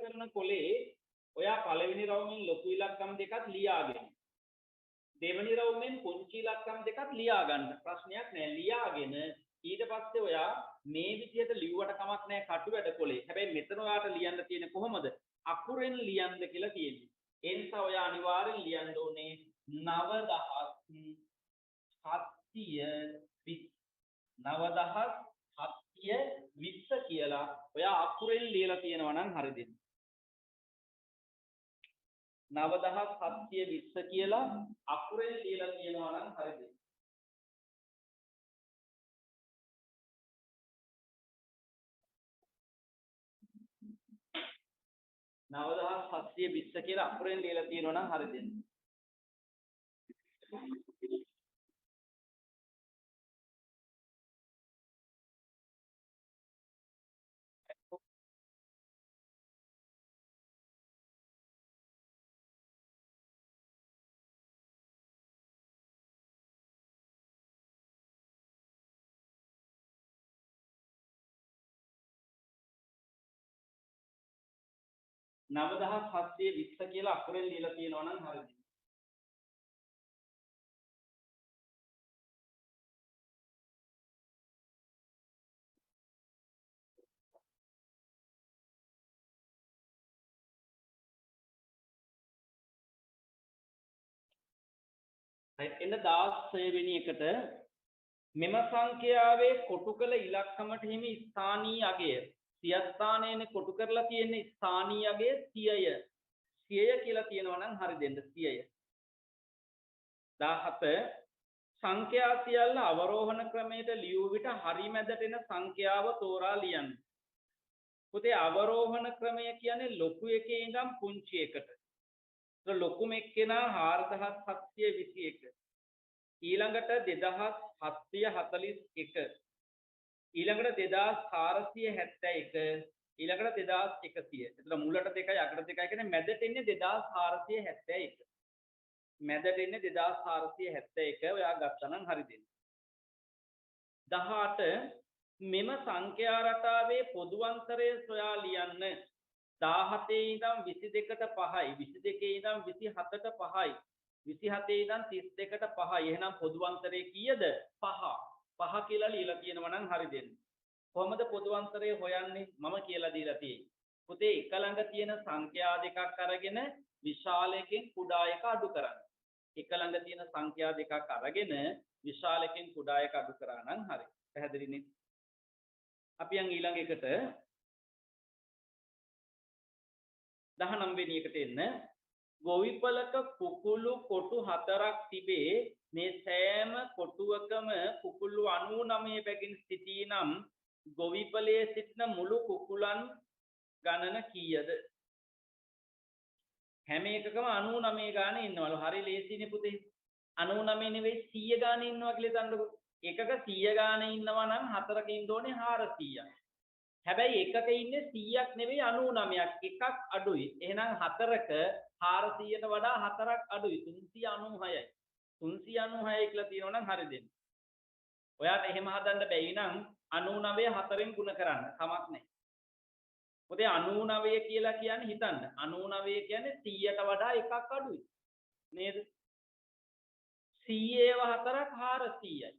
කරන කොලේ ඔයා පළවෙනි රවුමෙන් ලොකු ඉලක්කම් දෙකක් ලියාගෙන දෙවෙනි රවුමෙන් පුංචි ඉලක්කම් දෙකක් ලියා ගන්න. ප්‍රශ්නයක් නැහැ. ලියාගෙන ඊට පස්සේ ඔයා මේ විදිහට ලිව්වට කමක් නැහැ කටු වැඩ කොලේ. හැබැයි මෙතන ඔයාට ලියන්න තියෙන්නේ කොහොමද? අකුරෙන් ලියන්න කියලා තියෙන්නේ. ඒ නිසා ඔයා අනිවාර්යෙන් ලියන්න ඕනේ 9720 කියලා ඔයා අකුරෙන් ලියලා තියෙනවා නම් හරි දෙන්න. 9720 කියලා අකුරෙන් ලියලා තියෙනවා නම් හරි දෙන්න. නවදහස් 720 කියලා අකුරෙන් ලියලා තියෙනවා නම් හරි දෙන්න. නවදහස් 720 කියලා අකුරෙන් ලියලා තියෙනවා නම් හරිද? එන්න 16 වෙනි එකට මෙම සංඛ්‍යාවේ කොටු කළ ඉලක්කමට හිමි ස්ථානීය අගය සියස්ථානයේනේ කොටු කරලා තියෙන්නේ ස්ථානීයගේ සියය. සියය කියලා තියෙනවා නම් හරි දෙන්න සියය. 17 සංඛ්‍යා සියල්ල අවරෝහණ ක්‍රමයට ලියූ විට හරි මැදට එන සංඛ්‍යාව තෝරා ලියන්න. පුතේ අවරෝහණ ක්‍රමය කියන්නේ ලොකු එකේ ඉඳන් පුංචි එකට. ඒක ලොකුම එක්කෙනා 4721. ඊළඟට 2741. ඊළඟට 2471. ඊළඟට 2100. එතන මුලට 2යි අගට 2යි කියන්නේ මැදට එන්නේ 2471. මැදට එන්නේ 2471. ඔයා ගත්තා නම් හරි දෙන්න. 18 මෙම සංඛ්‍යා රටාවේ පොදු අන්තරය සොයා ලියන්න. 17 ඉඳන් 22ට 5යි. 22 ඉඳන් 27ට 5යි. 27 ඉඳන් 32ට 5යි. එහෙනම් පොදු අන්තරය කීයද? 5. 5 කියලා ලියලා තියෙනවා නම් හරි දෙන්න. කොහොමද පොදු අන්තරය හොයන්නේ? මම කියලා දීලා තියෙන්නේ. පුතේ එක ළඟ තියෙන සංඛ්‍යා දෙකක් අරගෙන විශාලයෙන් කුඩා එක අඩු කරන්න. එක ළඟ තියෙන සංඛ්‍යා දෙකක් අරගෙන විශාලයෙන් කුඩා එක අඩු කරා නම් හරි. පැහැදිලිනේ? අපි යන් ඊළඟ එකට 19 වෙනි එකට එන්න. ගොවිපලක කුකුළු කොටු 4ක් තිබේ. මේ සෑම කොටුවකම කුකුළු 99 බැගින් සිටී නම් ගොවිපලයේ සිටින මුළු කුකුලන් ගණන කීයද? හැම එකකම 99 ගාන ඉන්නවලු. හරි ලේසිනේ පුතේ. 99 නෙවෙයි 100 ගාන ඉන්නවා කියලා හිතන්නකෝ. එකක 100 ගාන ඉන්නවා නම් 4ක ඉන්න ඕනේ 400ක්. හැබැයි එකක ඉන්නේ 100ක් නෙවෙයි 99ක්. එකක් අඩුයි. එහෙනම් 4ක 400ට වඩා 4ක් අඩුයි. 396යි. 396 කියලා තියෙනවා නම් හරි දෙන්න. ඔයාට එහෙම හදන්න බැයි නම් 99 4ෙන් ගුණ කරන්න. කමක් නැහැ. මොකද 99 කියලා කියන්නේ හිතන්න. 99 කියන්නේ 100ට වඩා එකක් අඩුයි. නේද? 100 ඒවා 4ක් 400යි.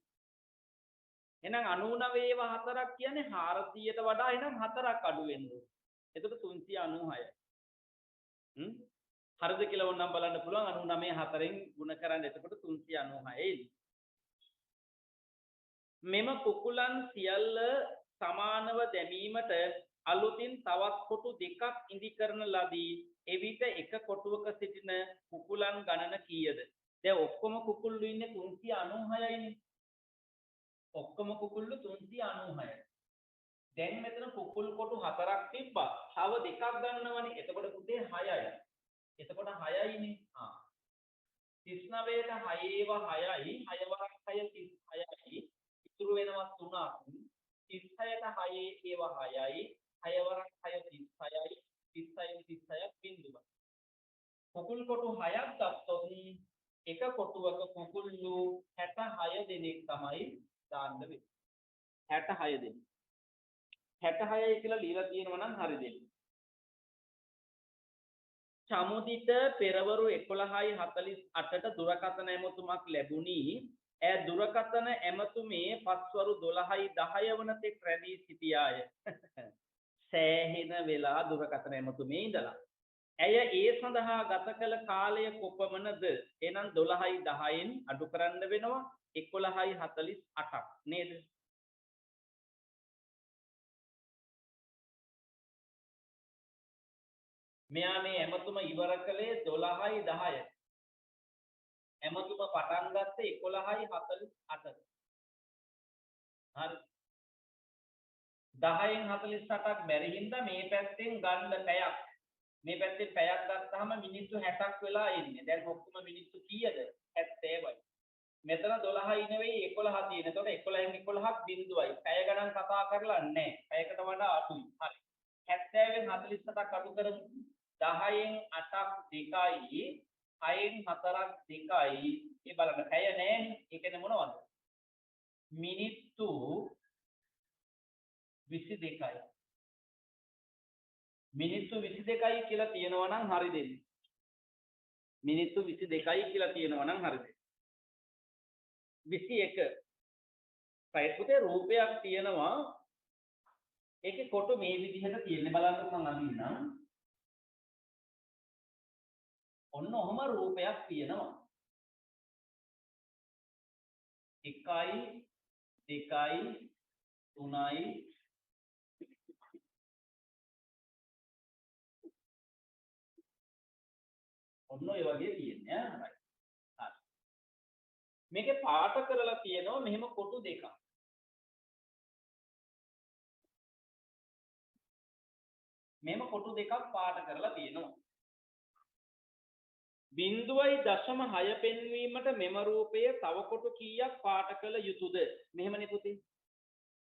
එහෙනම් 99 ඒවා 4ක් කියන්නේ 400ට වඩා එහෙනම් 4ක් අඩු වෙන්න ඕනේ. එතකොට 396යි. හරිද කියලා ඕනනම් බලන්න පුළුවන් 99 4ෙන් ගුණ කරන්න. එතකොට 396යි. මෙම කුකුලන් සියල්ල සමානව දැමීමට අලුතින් තවත් කොටු දෙකක් ඉදි කරන ලදී. එවිට එක කොටුවක සිටින කුකුලන් ගණන කීයද? දැන් ඔක්කොම කුකුල්ලු ඉන්නේ 396යිනේ. ඔක්කොම කුකුල්ලු 396යි. දැන් මෙතන කුකුල් කොටු 4ක් තිබ්බා. තව දෙකක් ගන්නවනේ. එතකොට පුතේ 6යි. එතකොට 6යිනේ. 39ට 6 ඒවා 6යි. 6 වරක් 6 36යි. ඉතුරු වෙනවා 3ක්. 36ට 6 ඒවා 6යි. 6 වරක් 6 36යි. 36 36ක් බිඳුව. කුකුල් කොටු 6ක් ගත්තොත් එක කොටුවක කුකුල්ලු 66 දෙනෙක් තමයි දාන්න වෙන්නේ. 66 දෙනෙක්. 66යි කියලා ලියලා තියෙනවා නම් හරි දෙන්න. චමුදිට පෙරවරු 11:48ට දුරකථන ඇමතුමක් ලැබුණි. ඈ දුරකථන ඇමතුමේ පස්වරු 12:10 වන තෙක් රැඳී සිටියාය. සෑහෙන වෙලා දුරකථන ඇමතුමේ ඉඳලා. ඇය ඒ සඳහා ගත කළ කාලය කොපමණද? එහෙනම් 12:10න් අඩු කරන්න වෙනවා 11:48ක් නේද? මෙයා මේ ඇමතුම ඉවර කළේ 12:10. ඇමතුම පටන් ගත්තේ 11:48. හරි. 10න් 48ක් බැරි හින්දා මේ පැත්තෙන් ගන්න පැයක්. මේ පැත්තේ පැයක් ගත්තාම මිනිත්තු 60ක් වෙලා ඉන්නේ. දැන් ඔක්කොම මිනිත්තු කීයද? 70යි. මෙතන 12යි නෙවෙයි 11 තියෙන. එතකොට 11න් 11ක් බිඳුවයි. පැය ගණන් කතා කරලා නැහැ. පැයකට වඩා අඩුයි. හරි. 70න් 48ක් අඩු කරමු. 10න් 8ක් 2යි. 6න් 4ක් 2යි. ඒ බලන්න පැය නැහැනේ. ඒ කියන්නේ මොනවද? මිනිත්තු 22යි. මිනිත්තු 22යි කියලා තියෙනවා නම් හරි දෙන්න. මිනිත්තු 22යි කියලා තියෙනවා නම් හරි දෙන්න. 21. ප්‍රයත්පුතේ රූපයක් තියෙනවා. ඒකේ කොටු මේ විදිහට තියෙන්නේ බලන්න මම අඳින්නම්. ඔන්න ඔහම රූපයක් තියෙනවා. 1යි 2යි 3යි ඔන්න ඔය වගේ තියෙන්නේ හරි. හරි. මේකේ පාට කරලා තියෙනවා මෙහෙම කොටු දෙකක්. මෙහෙම කොටු දෙකක් පාට කරලා තියෙනවා. 0.6 පෙන්වීමට මෙම රූපය තව කොටු කීයක් පාට කළ යුතුද? මෙහෙමනේ පුතේ.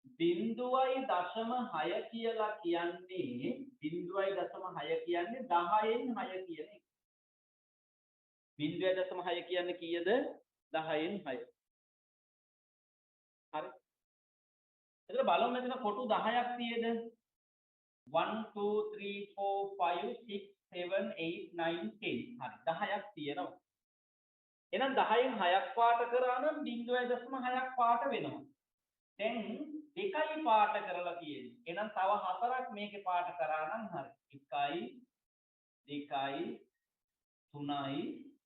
0.6 කියලා කියන්නේ 0.6 කියන්නේ 10න් 6 කියන එක. 0.6 කියන්නේ කීයද? 10න් 6. හරි. එතකොට බලමු මෙතන කොටු 10ක් තියෙද? 1 2 3 4 5 6 7 8 9 10. හරි. 10ක් තියෙනවා. එහෙනම් 10න් 6ක් පාට කරා නම් 0.6ක් පාට වෙනවා. දැන් එකයි පාට කරලා තියෙන්නේ. එහෙනම් තව 4ක් මේකේ පාට කරා නම් හරි. 1යි 2යි 3යි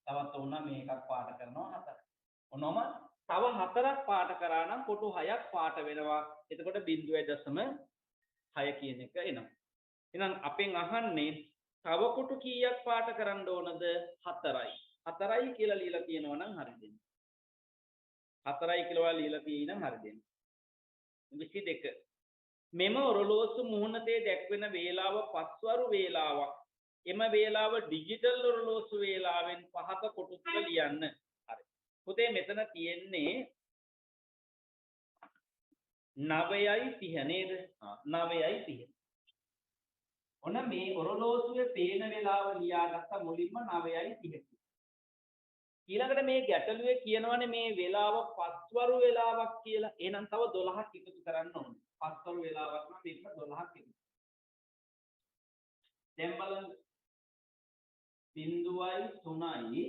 තවත් ඕන මේකක් පාට කරනවා 4. ඔනෝම තව 4ක් පාට කරා නම් කොටු 6ක් පාට වෙනවා. එතකොට 0.6 කියන එක එනවා. එහෙනම් අපෙන් අහන්නේ තව කොටු කීයක් පාට කරන්න ඕනද? 4යි. 4යි කියලා ලියලා තියෙනවා නම් හරිද? 4යි කියලා ලියලා තියෙනම් හරිද? 22. මෙම ඔරලෝසු මුහුණතේ දැක්වෙන වේලාව පස්වරු වේලාවක්. එම වේලාව ඩිජිටල් ඔරලෝසු වේලාවෙන් පහත කොටු තුල ලියන්න. හරි. පුතේ මෙතන තියෙන්නේ 9:30 නේද? 9:30. ඔන්න මේ ඔරලෝසුවේ පේන වේලාව ලියාගත්ත මුලින්ම 9:30. ඊළඟට මේ ගැටලුවේ කියනවනේ මේ වේලාව පස්වරු වේලාවක් කියලා. එහෙනම් තව 12ක් එකතු කරන්න ඕනේ. පස්වරු වේලාවක් නම් මේක 12ක් එකතු. දැන් බලන්න 0.3යි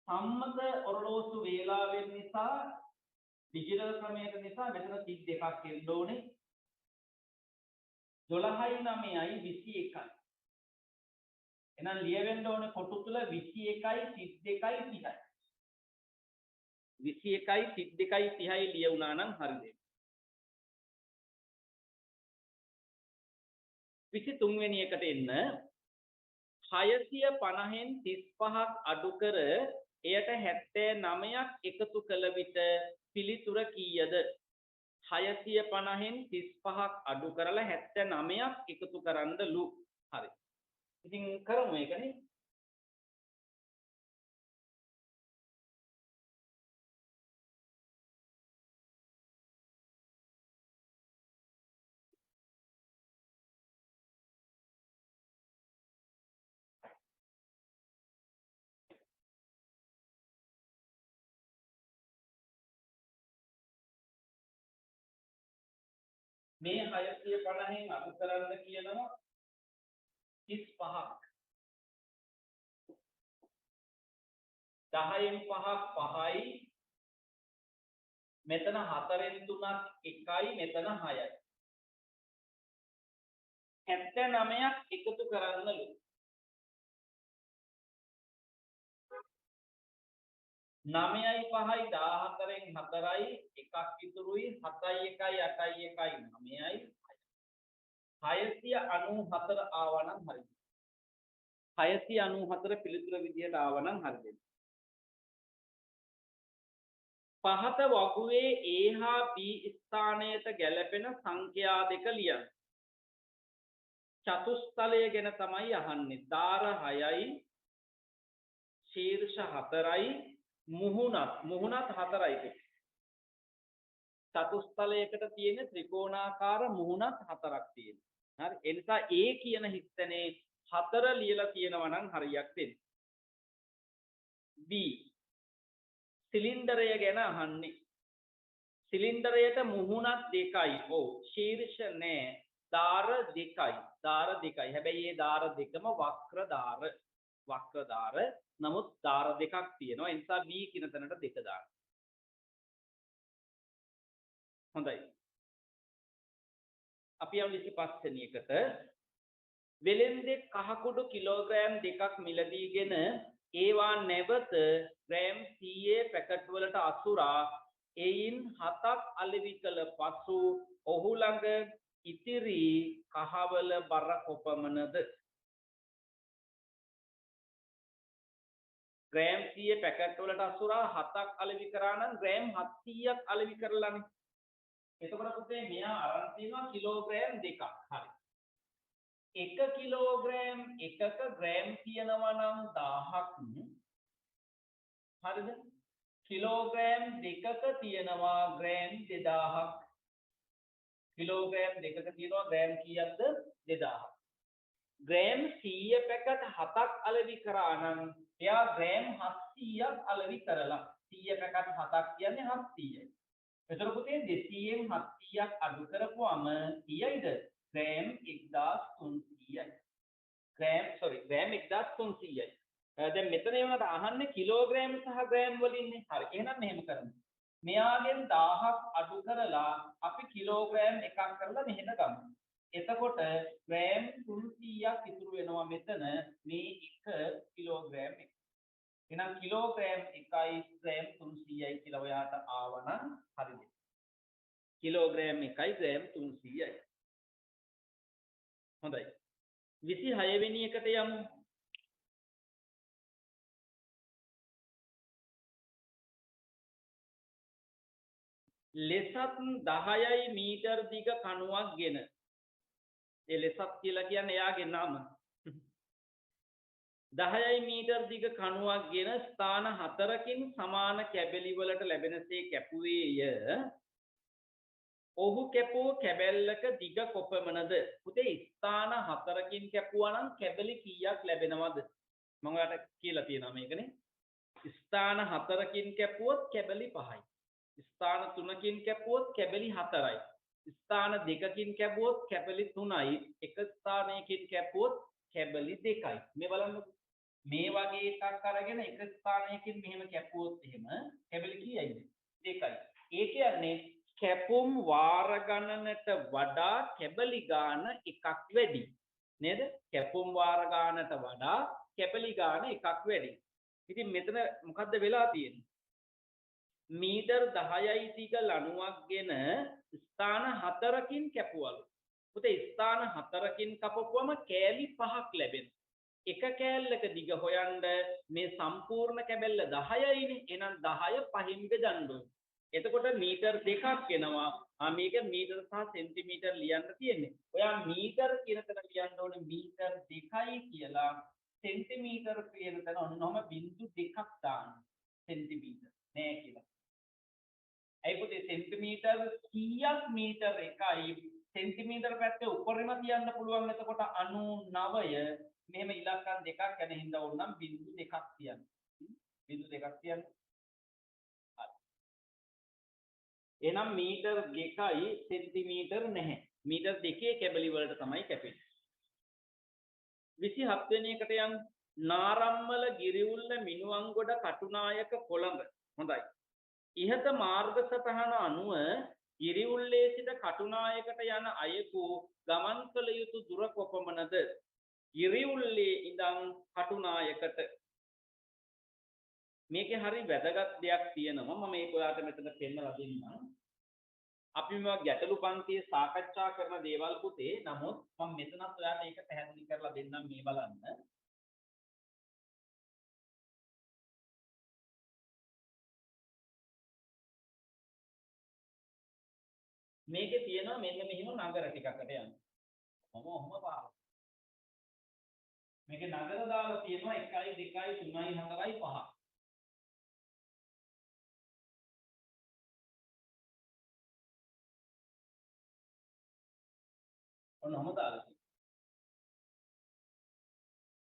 සම්මත ඔරලෝසු වේලාවෙන් නිසා ඩිජිටල් ක්‍රමයක නිසා මෙතන 32ක් එන්න ඕනේ. 12යි 9යි 21යි. එහෙනම් ලියවෙන්න ඕනේ කොටු තුල 21යි 32යි 30යි. 21යි 32යි 30යි ලියුණා නම් හරිද? 23 වෙනි එකට එන්න 650න් 35ක් අඩු කර එයට 79ක් එකතු කළ විට පිළිතුර කීයද? 650න් 35ක් අඩු කරලා 79ක් එකතු කරන්නලු. හරි. ඉතින් කරමු ඒකනේ. මේ 650න් අඩු කරන්න කියනවා 35ක්. 10න් 5ක් 5යි. මෙතන 4න් 3ක් 1යි. මෙතන 6යි. 79ක් එකතු කරන්නලු. 9යි 5යි 14න් 4යි එකක් ඉතුරුයි 7යි 1යි 8යි 1යි 9යි 694 ආවනම් හරිද? 694 පිළිතුර විදියට ආවනම් හරිද? පහත වගුවේ A හා B ස්ථානයට ගැලපෙන සංඛ්‍යා දෙක ලියන්න. චතුස්තලය ගැන තමයි අහන්නේ. දාර 6යි ශීර්ෂ 4යි මුහුණත් 4යි. චතුස්තලයකට තියෙන ත්‍රිකෝණාකාර මුහුණත් 4ක් තියෙනවා. හරි. ඒ නිසා A කියන හිස්තැනේ 4 ලියලා තියෙනවා නම් හරියක් දෙන්න. B සිලින්ඩරය ගැන අහන්නේ. සිලින්ඩරයට මුහුණත් 2යි. ඔව්. ශීර්ෂ නෑ. දාර 2යි. දාර 2යි. හැබැයි මේ දාර දෙකම වක්‍ර දාර. නමුත් දාර දෙකක් තියෙනවා. ඒ නිසා B කියන තැනට 2 දාන්න. හොඳයි. අපි යමු 25 වෙනි එකට. වෙලෙන්දෙක් කහකුඩු කිලෝග්‍රෑම් 2ක් මිලදීගෙන ඒවා නැවත ග්‍රෑම් 100 පැකට් වලට අසුරා එයින් 7ක් අලෙවි කළ පසු ඔහු ළඟ ඉතිරි කහවල බර කොපමණද? ග්‍රෑම් 100 පැකට් වලට අසුරා 7ක් අලෙවි කරා නම් ග්‍රෑම් 700ක් අලෙවි කරලානේ. එතකොට පුතේ මෙයා අරන් තියෙනවා කිලෝග්‍රෑම් 2ක්. හරි. 1 කිලෝග්‍රෑම් එකක ග්‍රෑම් තියෙනවා නම් 1000ක්. හරිද? කිලෝග්‍රෑම් දෙකක තියෙනවා ග්‍රෑම් 2000ක්. කිලෝග්‍රෑම් දෙකක තියෙනවා ග්‍රෑම් කීයක්ද? 2000ක්. ග්‍රෑම් 100 පැකට් 7ක් අලෙවි කරා නම් එයා ග්‍රෑම් 700ක් අලෙවි කරලා 100 පැකට් 7ක් කියන්නේ 700යි. එතකොට පුතේ 200න් 700ක් අඩු කරපුවම කීයයිද? ග්‍රෑම් 1300යි. ග්‍රෑම් 1300යි. දැන් මෙතන ඒවට අහන්නේ කිලෝග්‍රෑම් සහ ග්‍රෑම් වලින්නේ. හරි. එහෙනම් මෙහෙම කරමු. මෙයාගෙන් 1000ක් අඩු කරලා අපි කිලෝග්‍රෑම් එකක් කරලා මෙහෙට ගමු. එතකොට ග්‍රෑම් 300ක් ඉතුරු වෙනවා මෙතන මේ 1 කිලෝග්‍රෑම් එක. එහෙනම් කිලෝග්‍රෑම් 1යි ග්‍රෑම් 300යි කියලා ඔයාට ආවනම් හරිද? කිලෝග්‍රෑම් 1යි ග්‍රෑම් 300යි. හොඳයි. 26 වෙනි එකට යමු. ලෙසත් 10යි මීටර් දිග කණුවක් ගෙන. ඒ ලෙසත් කියලා කියන්නේ එයාගේ නම. 10යි මීටර් දිග කණුවක් ගෙන ස්ථාන 4කින් සමාන කැබලි වලට ලැබෙනසේ කැපුවේය. ඔහු කැපුව කැබැල්ලක දිග කොපමණද? පුතේ ස්ථාන 4කින් කැපුවා නම් කැබලි කීයක් ලැබෙනවද? මම ඔයාලට කියලා තියෙනවා මේකනේ. ස්ථාන 4කින් කැපුවොත් කැබලි 5යි. ස්ථාන 3කින් කැපුවොත් කැබලි 4යි. ස්ථාන 2කින් කැපුවොත් කැබලි 3යි. එක ස්ථානයකින් කැපුවොත් කැබලි 2යි. මේ බලන්න. මේ වගේ එකක් අරගෙන එක ස්ථානයකින් මෙහෙම කැපුවොත් එහෙම කැබලි කීයයිද? 2යි. ඒ කියන්නේ කැපුම් වාර ගණනට වඩා කැබලි ගාන එකක් වැඩි. නේද? කැපුම් වාර ගානට වඩා කැබලි ගාන එකක් වැඩි. ඉතින් මෙතන මොකද්ද වෙලා තියෙන්නේ? මීටර් 10යි දිග ලණුවක් ගෙන ස්ථාන 4කින් කැපුවලු. පුතේ ස්ථාන 4කින් කපපුවම කෑලි 5ක් ලැබෙනවා. එක කෑල්ලක දිග හොයන්න මේ සම්පූර්ණ කැබැල්ල 10යිනේ. එහෙනම් 10 5න් බෙදන්න ඕනේ. එතකොට මීටර් 2ක් එනවා. මේක මීටර් සහ සෙන්ටිමීටර් ලියන්න තියෙන්නේ. ඔයා මීටර් කියන තැන ලියන්න ඕනේ මීටර් 2යි කියලා. සෙන්ටිමීටර් කියන තැන ඔන්නෝම බිංදු 2ක් දාන්න. සෙන්ටිමීටර් නෑ කියලා. ඇයි පුතේ සෙන්ටිමීටර් කීයක් මීටර් එකයි සෙන්ටිමීටර් පැත්තේ උඩරිම තියන්න පුළුවන්. එතකොට 99 මෙහෙම ඉලක්කම් දෙකක් යන හින්දා ඕනනම් බිංදු 2ක් තියන්න. බිංදු 2ක් තියන්න. එහෙනම් මීටර් 2යි සෙන්ටිමීටර් නැහැ. මීටර් 2 කැබලි වලට තමයි කැපෙන්නේ. 27 වෙනි එකට යන් නාරම්මල ගිරිඋල්ල මිනුවන්ගොඩ කටුනායක කොළඹ. හොඳයි. ඉහත මාර්ග සටහන අනුව ගිරිඋල්ලේ සිට කටුනායකට යන අයෙකු ගමන් කළ යුතු දුර කොපමණද? ගිරිඋල්ලේ ඉඳන් කටුනායකට. මේකේ හරි වැදගත් දෙයක් තියෙනවා. මම මේක ඔයාලට මෙතන පෙන්නලා දෙන්නම්. අපි මේවා ගැටලු පන්තියේ සාකච්ඡා කරන දේවල් පුතේ. නමුත් මම මෙතනත් ඔයාලට ඒක පැහැදිලි කරලා දෙන්නම්. මේ බලන්න. මේකේ තියෙනවා මෙන්න මෙහිම නගර ටිකකට යන්න. ඔහොම පාර. මේකේ නගර දාලා තියෙනවා 1 2 3 4 5. ඔන්නම දාලා තියෙනවා.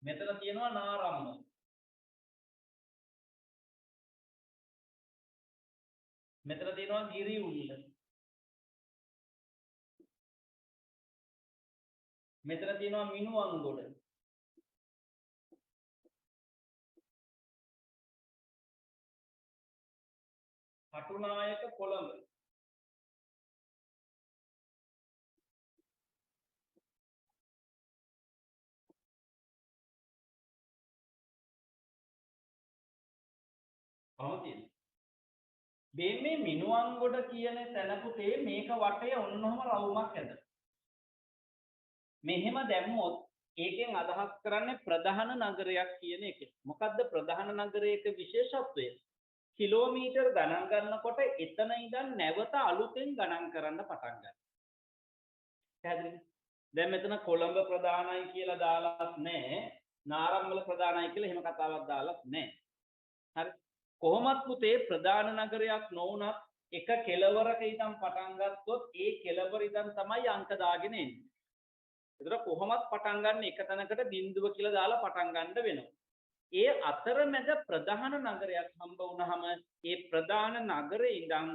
මෙතන තියෙනවා නාරම්ම. මෙතන තියෙනවා ගිරිඋල්ල. මෙතන තියෙනවා මිනුවන්ගොඩ. කටුනායක කොළඹ. අවතියි. මේ මිනුවන්ගොඩ කියන තැන පුතේ මේක වටේ ඔන්නෝම රවුමක් ඇද. මෙහෙම දැම්මොත් ඒකෙන් අදහස් කරන්නේ ප්‍රධාන නගරයක් කියන එක. මොකද්ද ප්‍රධාන නගරයක විශේෂත්වය? කිලෝමීටර් ගණන් ගන්නකොට එතන ඉඳන් නැවත අලුතෙන් ගණන් කරන්න පටන් ගන්නවා. පැහැදිලිද? දැන් මෙතන කොළඹ ප්‍රධානයි කියලා දාලාත් නැහැ. නාරම්මල ප්‍රධානයි කියලා එහෙම කතාවක් දාලාත් නැහැ. හරි. කොහොමත් පුතේ ප්‍රධාන නගරයක් නොවුනත් එක කෙළවරක ඉඳන් පටන් ගත්තොත් ඒ කෙළවර ඉඳන් තමයි අංක දාගෙන එන්නේ. ඒතර කොහොමත් පටන් ගන්න එක තැනකට බිඳුව කියලා දාලා පටන් ගන්න වෙනවා. ඒ අතරමැද ප්‍රධාන නගරයක් හම්බ වුණාම ඒ ප්‍රධාන නගරේ ඉඳන්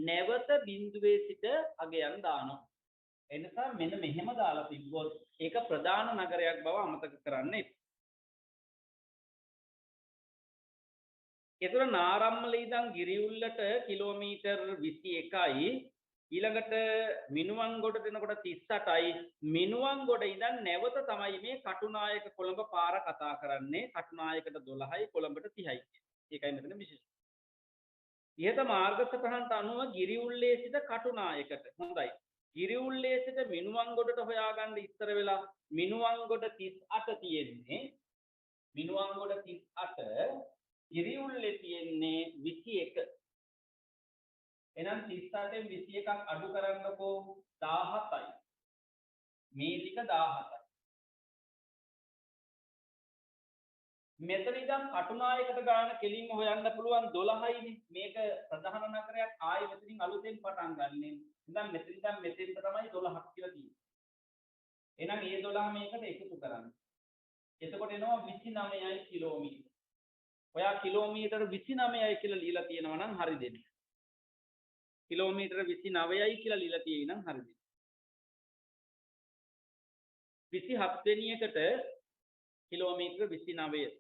නැවත බිඳුවේ සිට අගයන් දානවා. ඒ නිසා මෙන්න මෙහෙම දාලා තිබ්බොත් ඒක ප්‍රධාන නගරයක් බව අමතක කරන්න එපා. ඒතර නාරම්මල ඉඳන් ගිරිඋල්ලට කිලෝමීටර් 21යි ඊළඟට මිනුවන්ගොඩ දෙනකොට 38යි මිනුවන්ගොඩ ඉඳන් නැවත තමයි මේ කටුනායක කොළඹ පාර කතා කරන්නේ කටුනායකට 12යි කොළඹට 30යි ඒකයි මෙතන විශේෂය. ඉහත මාර්ග සටහනට අනුව ගිරිඋල්ලේ සිට කටුනායකට හොඳයි. ගිරිඋල්ලේ සිට මිනුවන්ගොඩට හොයාගන්න ඉස්සර වෙලා මිනුවන්ගොඩ 38 තියෙන්නේ මිනුවන්ගොඩ 38 ගිරිඋල්ලේ තියෙන්නේ 21. එහෙනම් 38න් 21ක් අඩු කරන්නකෝ 17යි. මේ ටික 17යි. මෙතන ඉඳන් කටුනායකට ගාන කෙලින්ම හොයන්න පුළුවන් 12යිනේ. මේක ප්‍රධාන නගරයක් ආයෙ මෙතනින් අලුතෙන් පටන් ගන්නෙ. ඉතින් මෙතන ඉඳන් මෙතෙන්ට තමයි 12ක් කියලා තියෙන්නේ. එහෙනම් මේ 12 මේකට එකතු කරන්න. එතකොට එනවා 29යි කිලෝමීටර. ඔයා කිලෝමීටර 29යි කියලා ලියලා තියෙනවා නම් හරි දෙන්න. කිලෝමීටර 29යි කියලා ලියලා තියෙයි නම් හරි දෙන්න. 27 වෙනි එකට කිලෝමීටර 29.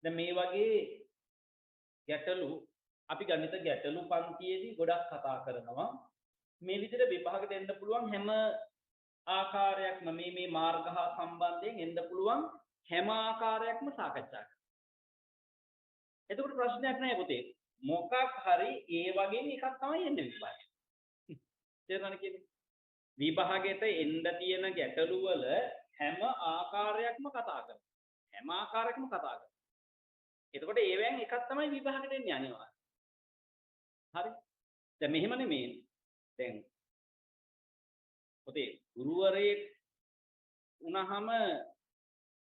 දැන් මේ වගේ ගැටලු අපි ගණිත ගැටලු පන්තියේදී ගොඩක් කතා කරනවා. මේ විදිහට විභාග දෙන්න පුළුවන් හැම ආකාරයක්ම මේ මාර්ග හා සම්බන්ධයෙන් එන්න පුළුවන් හැම ආකාරයක්ම සාකච්ඡා කරනවා. එතකොට ප්‍රශ්නයක් නැහැ පුතේ. මොකක් හරි ඒ වගේ එකක් තමයි එන්නේ විභාගය. තේරුණාද කියන්නේ? විභාගයට එන්න තියෙන ගැටලු වල හැම ආකාරයක්ම කතා කරනවා. හැම ආකාරයක්ම කතා කරනවා. එතකොට ඒවෙන් එකක් තමයි විභාගයට එන්නේ අනිවාර්යයෙන්. හරි? දැන් මෙහෙම නෙමෙයි. දැන් පුතේ ගුරුවරයෙක් වුණාම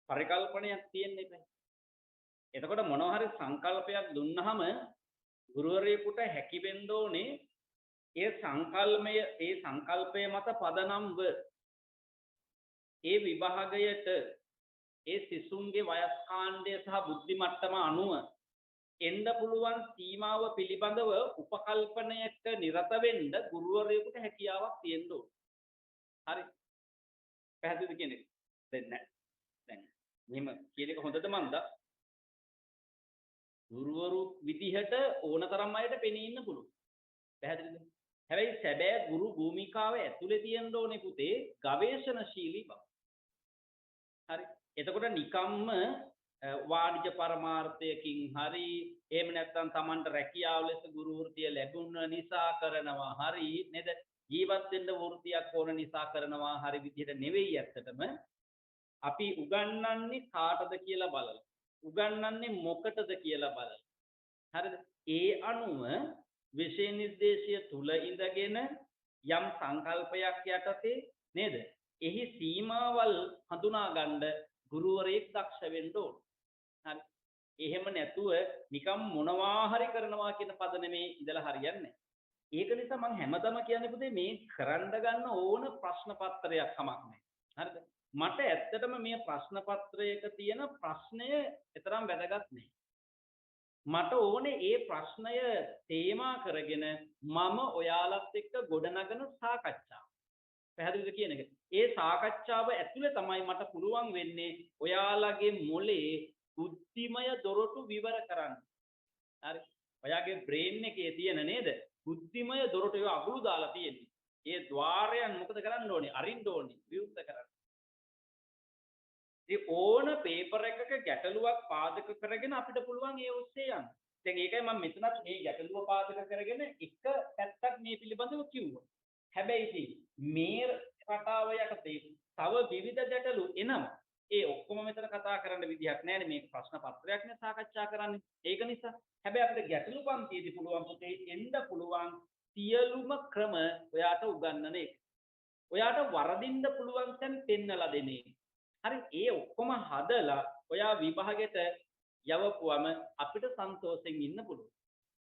පරිකල්පනයක් තියෙන්න එපා. එතකොට මොනවා හරි සංකල්පයක් දුන්නාම ගුරුවරයෙකුට හැකි වෙන්න ඕනේ ඒ සංකල්පය මත පදනම්ව ඒ විභාගයට ඒ සිසුන්ගේ වයස් කාණ්ඩය සහ බුද්ධි මට්ටම අනුව එන්න පුළුවන් සීමාව පිළිබඳව උපකල්පනයක නිරත වෙන්න ගුරුවරයෙකුට හැකියාවක් තියෙන්න ඕනේ. හරි. පැහැදිලිද කියන්නේ? දැන් මෙහෙම කියන එක හොඳද මන්ද? ගුරුවරු විදිහට ඕනතරම් අයට පෙනී ඉන්න පුළුවන්. පැහැදිලිද? හැබැයි සැබෑ ගුරු භූමිකාව ඇතුලේ තියෙන්න ඕනේ පුතේ ගවේෂණශීලී බව. හරි. එතකොට නිකම්ම වාණිජ පරමාර්ථයකින් හරි එහෙම නැත්නම් Tamanට රැකියාව ලෙස ගුරු වෘත්තිය ලැබුණ නිසා කරනවා හරි නේද? ජීවත් වෙන්න වෘත්තියක් ඕන නිසා කරනවා හරි විදිහට නෙවෙයි ඇත්තටම අපි උගන්වන්නේ කාටද කියලා බලලා. උගන්වන්නේ මොකටද කියලා බලලා. හරිද? ඒ අනුව විෂය නිර්දේශය තුල ඉඳගෙන යම් සංකල්පයක් යටතේ නේද? එහි සීමාවල් හඳුනා ගන්න ගුරුවරයෙක් දක්ෂ වෙන්න ඕන. හරි. එහෙම නැතුව නිකම් මොනවා හරි කරනවා කියන පද නෙමේ ඉඳලා හරියන්නේ නැහැ. ඒක නිසා මම හැමදම කියන්නේ පුතේ මේ කරන්න ගන්න ඕන ප්‍රශ්න පත්‍රයක් කමක් නැහැ. හරිද? මට ඇත්තටම මේ ප්‍රශ්න පත්‍රයක තියෙන ප්‍රශ්නය තරම් වැදගත් නැහැ. මට ඕනේ ඒ ප්‍රශ්නය තේමා කරගෙන මම ඔයාලත් එක්ක ගොඩනගන සාකච්ඡාව. පැහැදිලිද කියන එක? ඒ සාකච්ඡාව ඇතුලේ තමයි මට පුළුවන් වෙන්නේ ඔයාලගේ මොලේ බුද්ධිමය දොරටු විවර කරන්න. හරි. ඔයාගේ බ්‍රේන් එකේ තියෙන නේද? බුද්ධිමය දොරටු ඒවා අගුළු දාලා තියෙන්නේ. ඒ ద్వාරයන් මොකද කරන්න ඕනේ? අරින්න ඕනේ, විවෘත කරන්න. ඒ ඕන පේපර් එකක ගැටලුවක් පාදක කරගෙන අපිට පුළුවන් ඒ ඔස්සේ යන්න. දැන් ඒකයි මම මෙතනත් මේ ගැටලුව පාදක කරගෙන එක පැත්තක් මේ පිළිබඳව කිව්වා. හැබැයි ඉතින් මේ රටාව යටතේ තව විවිධ ගැටලු එනවා. ඒ ඔක්කොම මෙතන කතා කරන්න විදිහක් නැහැ මේක ප්‍රශ්න පත්‍රයක්නේ සාකච්ඡා කරන්නේ. ඒක නිසා හැබැයි අපිට ගැටලු පන්තියේදී පුළුවන් පුතේ එන්න පුළුවන් සියලුම ක්‍රම ඔයාට උගන්වන එක. ඔයාට වරදින්න පුළුවන් තැන් පෙන්නලා දෙන එක. හරි ඒ ඔක්කොම හදලා ඔයා විභාගෙට යවපුවම අපිට සන්තෝෂෙන් ඉන්න පුළුවන්.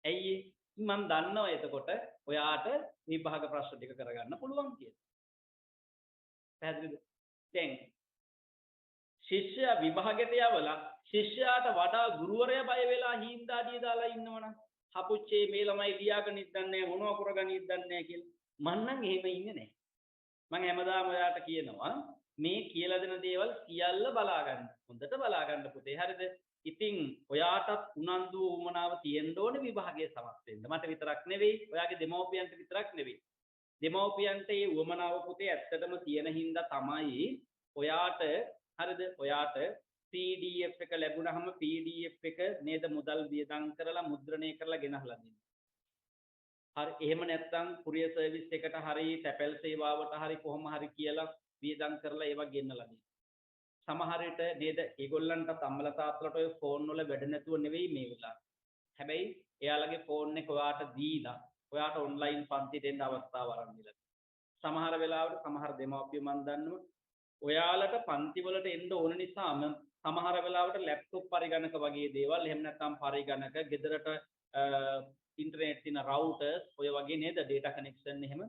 ඇයි මම දන්නවා එතකොට ඔයාට විභාග ප්‍රශ්න ටික කරගන්න පුළුවන් කියලා. පැහැදිලිද? දැන් ශිෂ්‍යයා විභාගෙට යවලා ශිෂ්‍යයාට වඩා ගුරුවරයා බය වෙලා හින්දාඩිය දාලා ඉන්නවනම් හපුච්චේ මේ ළමයි ලියාගෙන ඉද්දන්නේ මොනව කරගෙන ඉද්දන්නේ කියලා. මං නම් එහෙම ඉන්නේ නැහැ. මම හැමදාම ඔයාට කියනවා මේ කියලා දෙන දේවල් සියල්ල බලා ගන්න. හොඳට බලා ගන්න පුතේ. හරිද? ඉතින් ඔයාටත් උනන්දු වුමනාව තියෙන්න ඕනේ විභාගයේ සමත් වෙන්න. මට විතරක් නෙවෙයි, ඔයාගේ දෙමව්පියන්ට විතරක් නෙවෙයි. දෙමව්පියන්ට මේ වුමනාව පුතේ ඇත්තටම තියෙන හින්දා තමයි ඔයාට හරිද? ඔයාට PDF එක ලැබුණාම PDF එක නේද මුදල් වියදම් කරලා මුද්‍රණය කරලා ගෙනහලා දෙන්නේ. හරි එහෙම නැත්නම් කුරියර් සර්විස් එකට හරි තැපැල් සේවාවට හරි කොහොම හරි කියලා වියදම් කරලා ඒවා ගෙන්නලා දෙනවා. සමහර විට නේද ඒගොල්ලන්ට අම්මලා තාත්තලාට ඔය ෆෝන් වල වැඩ නැතුව නෙවෙයි මේ වෙලාව. හැබැයි එයාලගේ ෆෝන් එක ඔයාට දීලා ඔයාට ඔන්ලයින් පන්තිට එන්න අවස්ථාව අරන් දීලා. සමහර වෙලාවට සමහර දෙමව්පියෝ මන් දන්නවා ඔයාලට පන්ති වලට එන්න ඕන නිසාම සමහර වෙලාවට ලැප්ටොප් පරිගණක වගේ දේවල් එහෙම නැත්නම් පරිගණක ගෙදරට ඉන්ටර්නෙට් තියෙන රවුටර්ස් ඔය වගේ නේද data connection එහෙම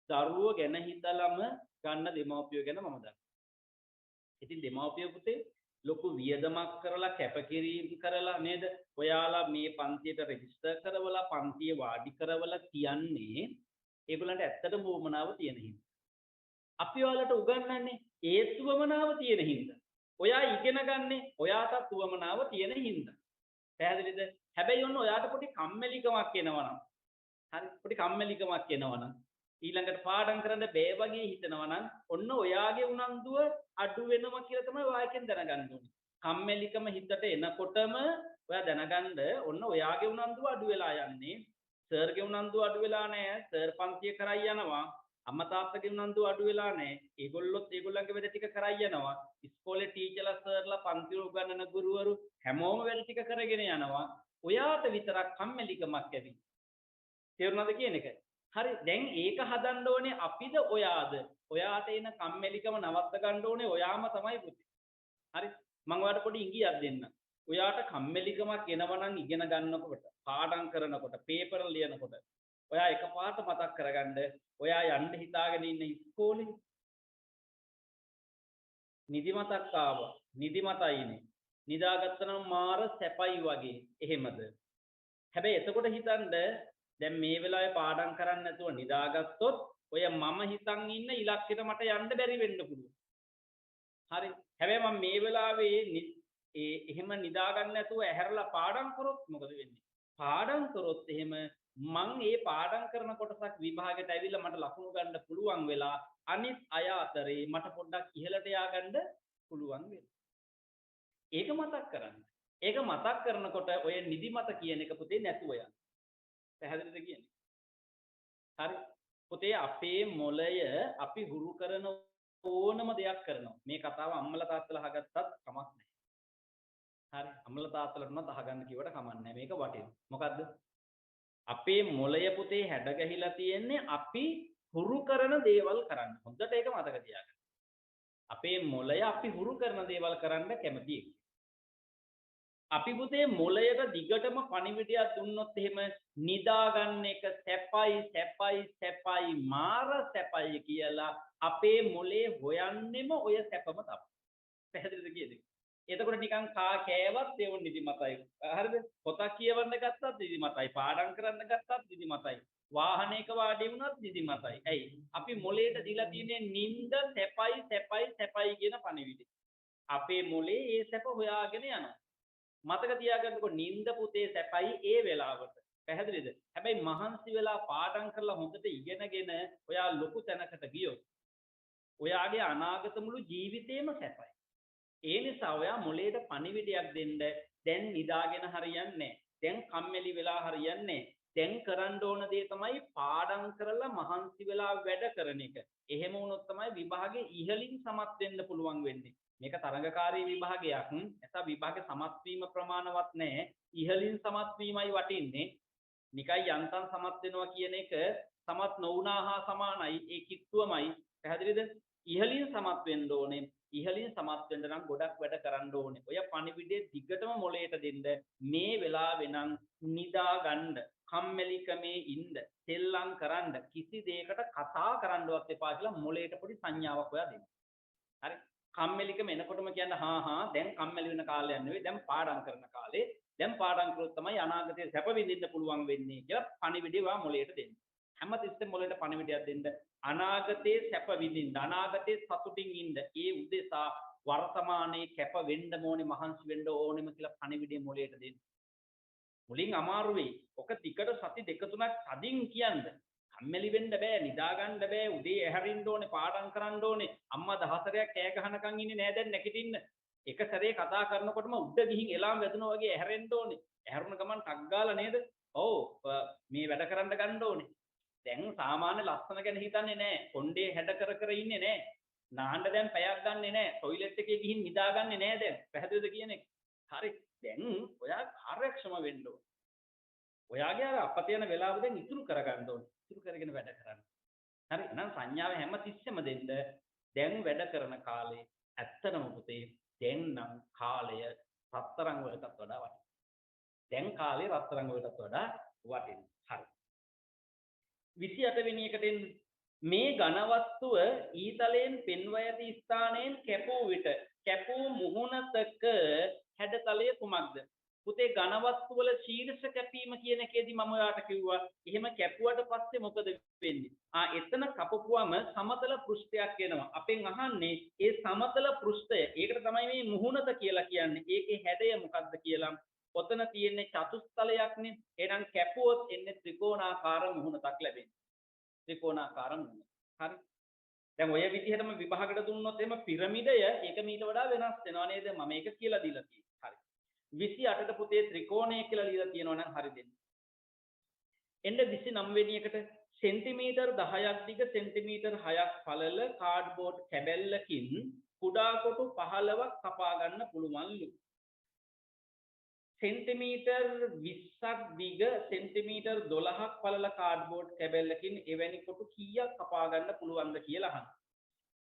දරුවෝ ගැන හිතලම ගන්න දෙමව්පියෝ ගැන මම දන්නවා. ඉතින් දෙමව්පියෝ පුතේ ලොකු වියදමක් කරලා කැපකිරීම කරලා නේද ඔයාලා මේ පන්තියට රෙජිස්ටර් කරවලා පන්තිය වාඩි කරවලා තියන්නේ ඒගොල්ලන්ට ඇත්තටම වමනාව තියෙන හින්දා. අපි ඔයාලට උගන්වන්නේ ඒත් වමනාව තියෙන හින්දා. ඔයා ඉගෙන ගන්නේ ඔයාටත් වමනාව තියෙන හින්දා. පැහැදිලිද? හැබැයි ඔන්න ඔයාට පොඩි කම්මැලිකමක් එනවනම් හරි පොඩි කම්මැලිකමක් එනවනම් ඊළඟට පාඩම් කරන්න බෑ වගේ හිතනවනම් ඔන්න ඔයාගේ උනන්දුව අඩු වෙනවා කියලා තමයි ඔයාගෙන් දැනගන්න ඕනේ. කම්මැලිකම හිතට එනකොටම ඔයා දැනගන්න ඔන්න ඔයාගේ උනන්දුව අඩු වෙලා යන්නේ. සර්ගේ උනන්දුව අඩු වෙලා නැහැ. සර් පන්තිය කරයි යනවා. අම්මා තාත්තගේ උනන්දුව අඩු වෙලා නැහැ. ඒගොල්ලොත් ඒගොල්ලන්ගේ වැඩ ටික කරයි යනවා. ඉස්කෝලේ ටීචර්ලා සර්ලා පන්ති උගන්වන ගුරුවරු හැමෝම වැඩ ටික කරගෙන යනවා. ඔයාට විතරක් කම්මැලිකමක් ඇති. තේරුණාද කියන එක? හරි දැන් ඒක හදන්න ඕනේ අපිද ඔයාද? ඔයාට එන කම්මැලිකම නවත්ත ගන්න ඕනේ ඔයාම තමයි පුතේ. හරි මම ඔයාලට පොඩි ඉඟියක් දෙන්න. ඔයාට කම්මැලිකමක් එනවනම් ඉගෙන ගන්නකොට, පාඩම් කරනකොට, පේපර් ලියනකොට ඔයා එකපාරට මතක් කරගන්න ඔයා යන්න හිතාගෙන ඉන්න ඉස්කෝලේ නිදිමතක් ආවා. නිදිමතයිනේ. නිදාගත්තනම් මාර සැපයි වගේ. එහෙමද? හැබැයි එතකොට හිතන්න දැන් මේ වෙලාවේ පාඩම් කරන්න නැතුව නිදාගත්තොත් ඔය මම හිතන් ඉන්න ඉලක්කෙට මට යන්න බැරි වෙන්න පුළුවන්. හරි. හැබැයි මම මේ වෙලාවේ එහෙම නිදා ගන්න නැතුව ඇහැරලා පාඩම් කරොත් මොකද වෙන්නේ? පාඩම් කරොත් එහෙම මං ඒ පාඩම් කරන කොටසක් විභාගයට ඇවිල්ලා මට ලකුණු ගන්න පුළුවන් වෙලා අනිත් අය අතරේ මට පොඩ්ඩක් ඉහළට ය아가න්න පුළුවන් වෙනවා. ඒක මතක් කරගන්න. ඒක මතක් කරනකොට ඔය නිදිමත කියන එක පුතේ නැතුව යනවා. පැහැදිලිද කියන්නේ? හරි. පුතේ අපේ මොළය අපි හුරු කරන ඕනම දෙයක් කරනවා. මේ කතාව අම්මලා තාත්තලා අහගත්තත් කමක් නැහැ. හරි. අම්මලා තාත්තලාට උනත් අහගන්න කිව්වට කමක් නැහැ. මේක වටිනවා. මොකද්ද? අපේ මොළය පුතේ හැඩ ගැහිලා තියෙන්නේ අපි හුරු කරන දේවල් කරන්න. හොඳට ඒක මතක තියාගන්න. අපේ මොළය අපි හුරු කරන දේවල් කරන්න කැමති. අපි පුතේ මොළයට දිගටම පණිවිඩයක් දුන්නොත් එහෙම නිදා ගන්න එක සැපයි සැපයි සැපයි මාර සැපයි කියලා අපේ මොළේ හොයන්නෙම ඔය සැපම තමයි. පැහැදිලිද කියන්නේ? එතකොට නිකන් කෑවත් ඒ නිදිමතයි. හරිද? පොතක් කියවන්න ගත්තත් නිදිමතයි. පාඩම් කරන්න ගත්තත් නිදිමතයි. වාහනයක වාඩි වුණත් නිදිමතයි. ඇයි? අපි මොළයට දීලා තියෙන්නේ නිින්ද සැපයි සැපයි සැපයි කියන පණිවිඩය. අපේ මොළේ ඒ සැප හොයාගෙන යනවා. මතක තියාගන්නකො නිින්ද පුතේ සැපයි ඒ වෙලාවට. පැහැදිලිද? හැබැයි මහන්සි වෙලා පාඩම් කරලා හොඳට ඉගෙනගෙන ඔයා ලොකු තැනකට ගියොත් ඔයාගේ අනාගත මුළු ජීවිතේම සැපයි. ඒ නිසා ඔයා මොළයට පණිවිඩයක් දෙන්න දැන් නිදාගෙන හරියන්නේ නැහැ. දැන් කම්මැලි වෙලා හරියන්නේ නැහැ. දැන් කරන්න ඕන දේ තමයි පාඩම් කරලා මහන්සි වෙලා වැඩ කරන එක. එහෙම වුණොත් තමයි විභාගේ ඉහළින් සමත් වෙන්න පුළුවන් වෙන්නේ. මේක තරඟකාරී විභාගයක්. නැත්නම් විභාගේ සමත් වීම ප්‍රමාණවත් නැහැ. ඉහළින් සමත් වීමයි වටින්නේ. නිකයි යන්තම් සමත් වෙනවා කියන එක සමත් නොවුනා හා සමානයි. ඒ කිට්ටුවමයි. පැහැදිලිද? ඉහළින් සමත් වෙන්න ඕනේ. ඉහළින් සමත් වෙන්න නම් ගොඩක් වැඩ කරන්න ඕනේ. ඔය පණිවිඩයේ දිගටම මොලේට දෙන්න. මේ වෙලාවේ නම් නිදා ගන්න, කම්මැලිකමේ ඉන්න, සෙල්ලම් කරන්න, කිසි දෙයකට කතා කරන්නවත් එපා කියලා මොලේට පොඩි සංඥාවක් ඔයා දෙන්න. හරි? කම්මැලිකම එනකොටම කියන්න දැන් කම්මැලි වෙන කාලයක් නෙවෙයි, දැන් පාඩම් කරන කාලේ. දැන් පාඩම් කරොත් තමයි අනාගතේ සැප විඳින්න පුළුවන් වෙන්නේ කියලා පණිවිඩය ඔයා මොලේට දෙන්න. හැමතිස්සෙම මොලේට පණිවිඩයක් දෙන්න. අනාගතේ සැප විඳින්න, අනාගතේ සතුටින් ඉන්න. ඒ උදෙසා වර්තමානයේ කැප වෙන්න ඕනේ, මහන්සි වෙන්න ඕනෙම කියලා පණිවිඩය මොලේට දෙන්න. මුලින් අමාරු වෙයි. ඔක ටිකට සති දෙක තුනක් තදින් කියන්න. කම්මැලි වෙන්න බෑ, නිදා ගන්න බෑ, උදේ ඇහැරින්න ඕනේ, පාඩම් කරන්න ඕනේ. අම්මා 14ක් කෑ ගහනකන් ඉන්නේ නෑ දැන් නැගිටින්න. එක සැරේ කතා කරනකොටම උඩ ගිහින් එලාම් වැදුනා වගේ ඇහැරෙන්න ඕනේ. ඇහැරුණ ගමන් ටක් ගාලා නේද? ඔව් මේ වැඩ කරන්න ගන්න ඕනේ. දැන් සාමාන්‍ය ලස්සන ගැන හිතන්නේ නෑ. කොණ්ඩේ හැඩ කර ඉන්නේ නෑ. නාන්න දැන් පැයක් ගන්නෙ නෑ. টয়ලට් එකේ ගිහින් නිදාගන්නේ නෑ දැන්. පැහැදිලිද කියන එක? හරි. දැන් ඔයා කාර්යක්ෂම වෙන්න ඕනේ. ඔයාගේ අර අපත යන වෙලාව දැන් ඉතුරු කරගන්න ඕනේ. ඉතුරු කරගෙන වැඩ කරන්න. හරි. එහෙනම් සංඥාව හැම තිස්සෙම දෙන්න. දැන් වැඩ කරන කාලේ ඇත්තටම පුතේ දැන් නම් කාලය රත්තරන් වලටත් වඩා වටිනවා. දැන් කාලේ රත්තරන් වලටත් වඩා වටිනවා. හරි. 28 වෙනි එකට එන්න. මේ ඝනවස්තුව ඊතලයෙන් පෙන්ව ඇති ස්ථානයෙන් කැපූ විට කැපූ මුහුණතක හැඩතලය කුමක්ද? පුතේ ඝනවස්තු වල ශීර්ෂ කැපීම කියන එකේදී මම ඔයාලට කිව්වා එහෙම කැපුවට පස්සේ මොකද වෙන්නේ? එතන කපපුවම සමතල පෘෂ්ඨයක් එනවා. අපෙන් අහන්නේ ඒ සමතල පෘෂ්ඨය. ඒකට තමයි මේ මුහුණත කියලා කියන්නේ. ඒකේ හැඩය මොකක්ද කියලා. ඔතන තියෙන්නේ චතුස්තලයක්නේ. එහෙනම් කැපුවොත් එන්නේ ත්‍රිකෝණාකාර මුහුණතක් ලැබෙන්නේ. ත්‍රිකෝණාකාර මුහුණ. හරි. දැන් ඔය විදිහටම විභාගයට දුන්නොත් එහෙම පිරමිඩය ඒක මීට වඩා වෙනස් වෙනවා නේද? මම ඒක කියලා දීලා තියෙනවා. හරි. 28ට පුතේ ත්‍රිකෝණය කියලා ලියලා තියෙනවා නම් හරි දෙන්න. එන්න 29 වෙනි එකට සෙන්ටිමීටර් 10ක් දිග සෙන්ටිමීටර් 6ක් පළල කාඩ්බෝඩ් කැබැල්ලකින් කුඩා කොටු 15ක් කපා ගන්න පුළුවන්ලු. සෙන්ටිමීටර් 20ක් දිග සෙන්ටිමීටර් 12ක් පළල කාඩ්බෝඩ් කැබැල්ලකින් එවැනි කොටු කීයක් කපා ගන්න පුළුවන්ද කියලා අහන්න.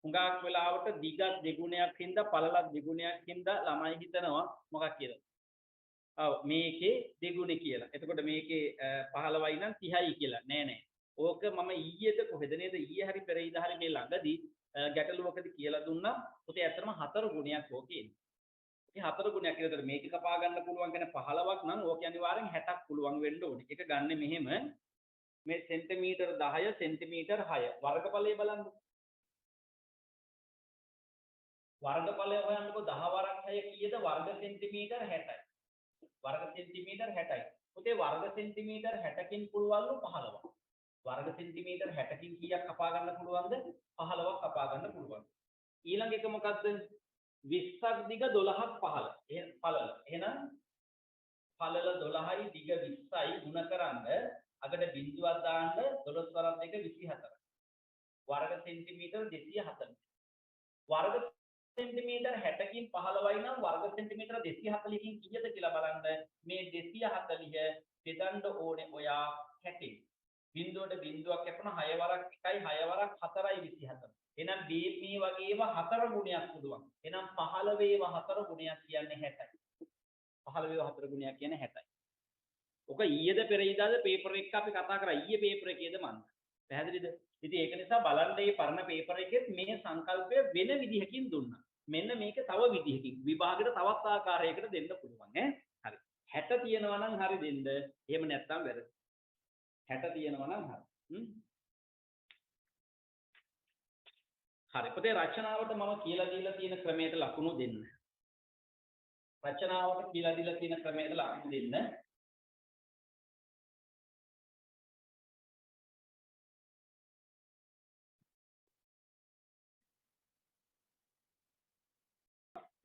හුඟක් වෙලාවට දිගත් දෙගුණයක් හින්දා පළලක් දෙගුණයක් හින්දා ළමයි හිතනවා මොකක් කියලා. මේකේ දෙගුණේ කියලා. එතකොට මේකේ 15යි නම් 30යි කියලා. නෑ. ඕක මම ඊයේද කොහෙද නේද ඊයේ හරි පෙරේද හරි මේ ළඟදී ගැටලුවකදී කියලා දුන්නා. පුතේ ඇත්තටම 4 ගුණයක් ඕකේ. ඉතින් 4 ගුණයක් කියලා මේක කපා ගන්න පුළුවන් කියන 15ක් නම් ඕක අනිවාර්යෙන් 60ක් පුළුවන් වෙන්න ඕනේ. ඒක ගන්න මෙහෙම මේ සෙන්ටිමීටර් 10 සෙන්ටිමීටර් 6 වර්ගඵලය බලන්න. වර්ගඵලය හොයන්නකො 10 වරක් 6 කීයද? වර්ග සෙන්ටිමීටර් 60යි. වර්ග සෙන්ටිමීටර් 60යි. පුතේ වර්ග සෙන්ටිමීටර් 60කින් පුළුවන්ලු 15ක්. වර්ග සෙන්ටිමීටර් 60කින් කීයක් කපා ගන්න පුළුවන්ද? 15ක් කපා ගන්න පුළුවන්. ඊළඟ එක මොකද්ද? 20ක් දිග 12ක් පළල. එහෙනම් පළල 12යි දිග 20යි ගුණ කරන්න අගට බිංදුවක් දාන්න 12 වරක් 2 24. වර්ග සෙන්ටිමීටර් 240. වර්ග සෙන්ටිමීටර් 60කින් 15යි නම් වර්ග සෙන්ටිමීටර් 240කින් කීයද කියලා බලන්න. මේ 240 බෙදන්න ඕනේ ඔයා 60. බිංදුවට බිංදුවක් කැපුණ 6 වරක් 1යි 6 වරක් 4යි 24. එහෙනම් මේ වගේම 4 ගුණයක් පුළුවන්. එහෙනම් 15 4 ගුණයක් කියන්නේ 60යි. 15 4 ගුණයක් කියන්නේ 60යි. ඔක ඊයේද පෙරේදාද පේපර් එක අපි කතා කරා. ඊයේ පේපර් එකේද මන්ද. පැහැදිලිද? ඉතින් ඒක නිසා බලන්න මේ පරණ පේපර් එකෙත් මේ සංකල්පය වෙන විදිහකින් දුන්නා. මෙන්න මේක තව විදිහකින් විභාගෙට තවත් ආකාරයකට දෙන්න පුළුවන් ඈ. හරි. 60 තියෙනවා නම් හරි දෙන්න. එහෙම නැත්නම් වැරදි. 60 තියෙනවා නම් හරි. හරි. පුතේ රචනාවට මම කියලා දීලා තියෙන ක්‍රමයට ලකුණු දෙන්න. රචනාවට කියලා දීලා තියෙන ක්‍රමයට ලකුණු දෙන්න.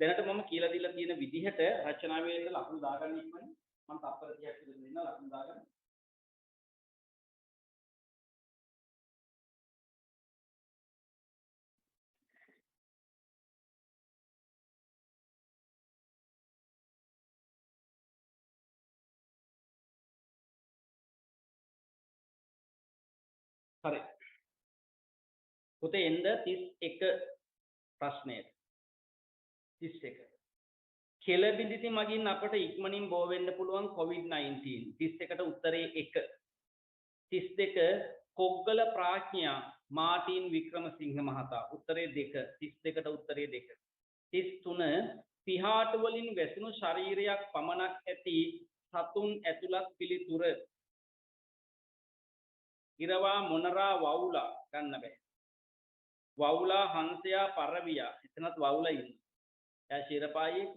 දැනට මම කියලා දීලා තියෙන විදිහට රචනාවේ ලකුණු දාගන්න ඉක්මනින් මම තත්පර 30ක් විතර දෙන්න ලකුණු දාගන්න. හරි. පුතේ එන්න 31 ප්‍රශ්නයට. 31. කෙළබිඳිති මගින් අපට ඉක්මනින් බෝ වෙන්න පුළුවන් COVID-19. 31ට උත්තරේ 1. 32 කොග්ගල ප්‍රඥා මාටින් වික්‍රමසිංහ මහතා උත්තරේ 2. 32ට උත්තරේ 2. 33 පිහාට වලින් වැසුණු ශරීරයක් පමණක් ඇති සතුන් ඇතුළත් පිළිතුර ඉරවා මොනරා වවුලා ගන්න බෑ. වවුලා හංසයා පරවියා එතනත් වවුලා ඉන්නේ. එයා ශිරපායියෙක්.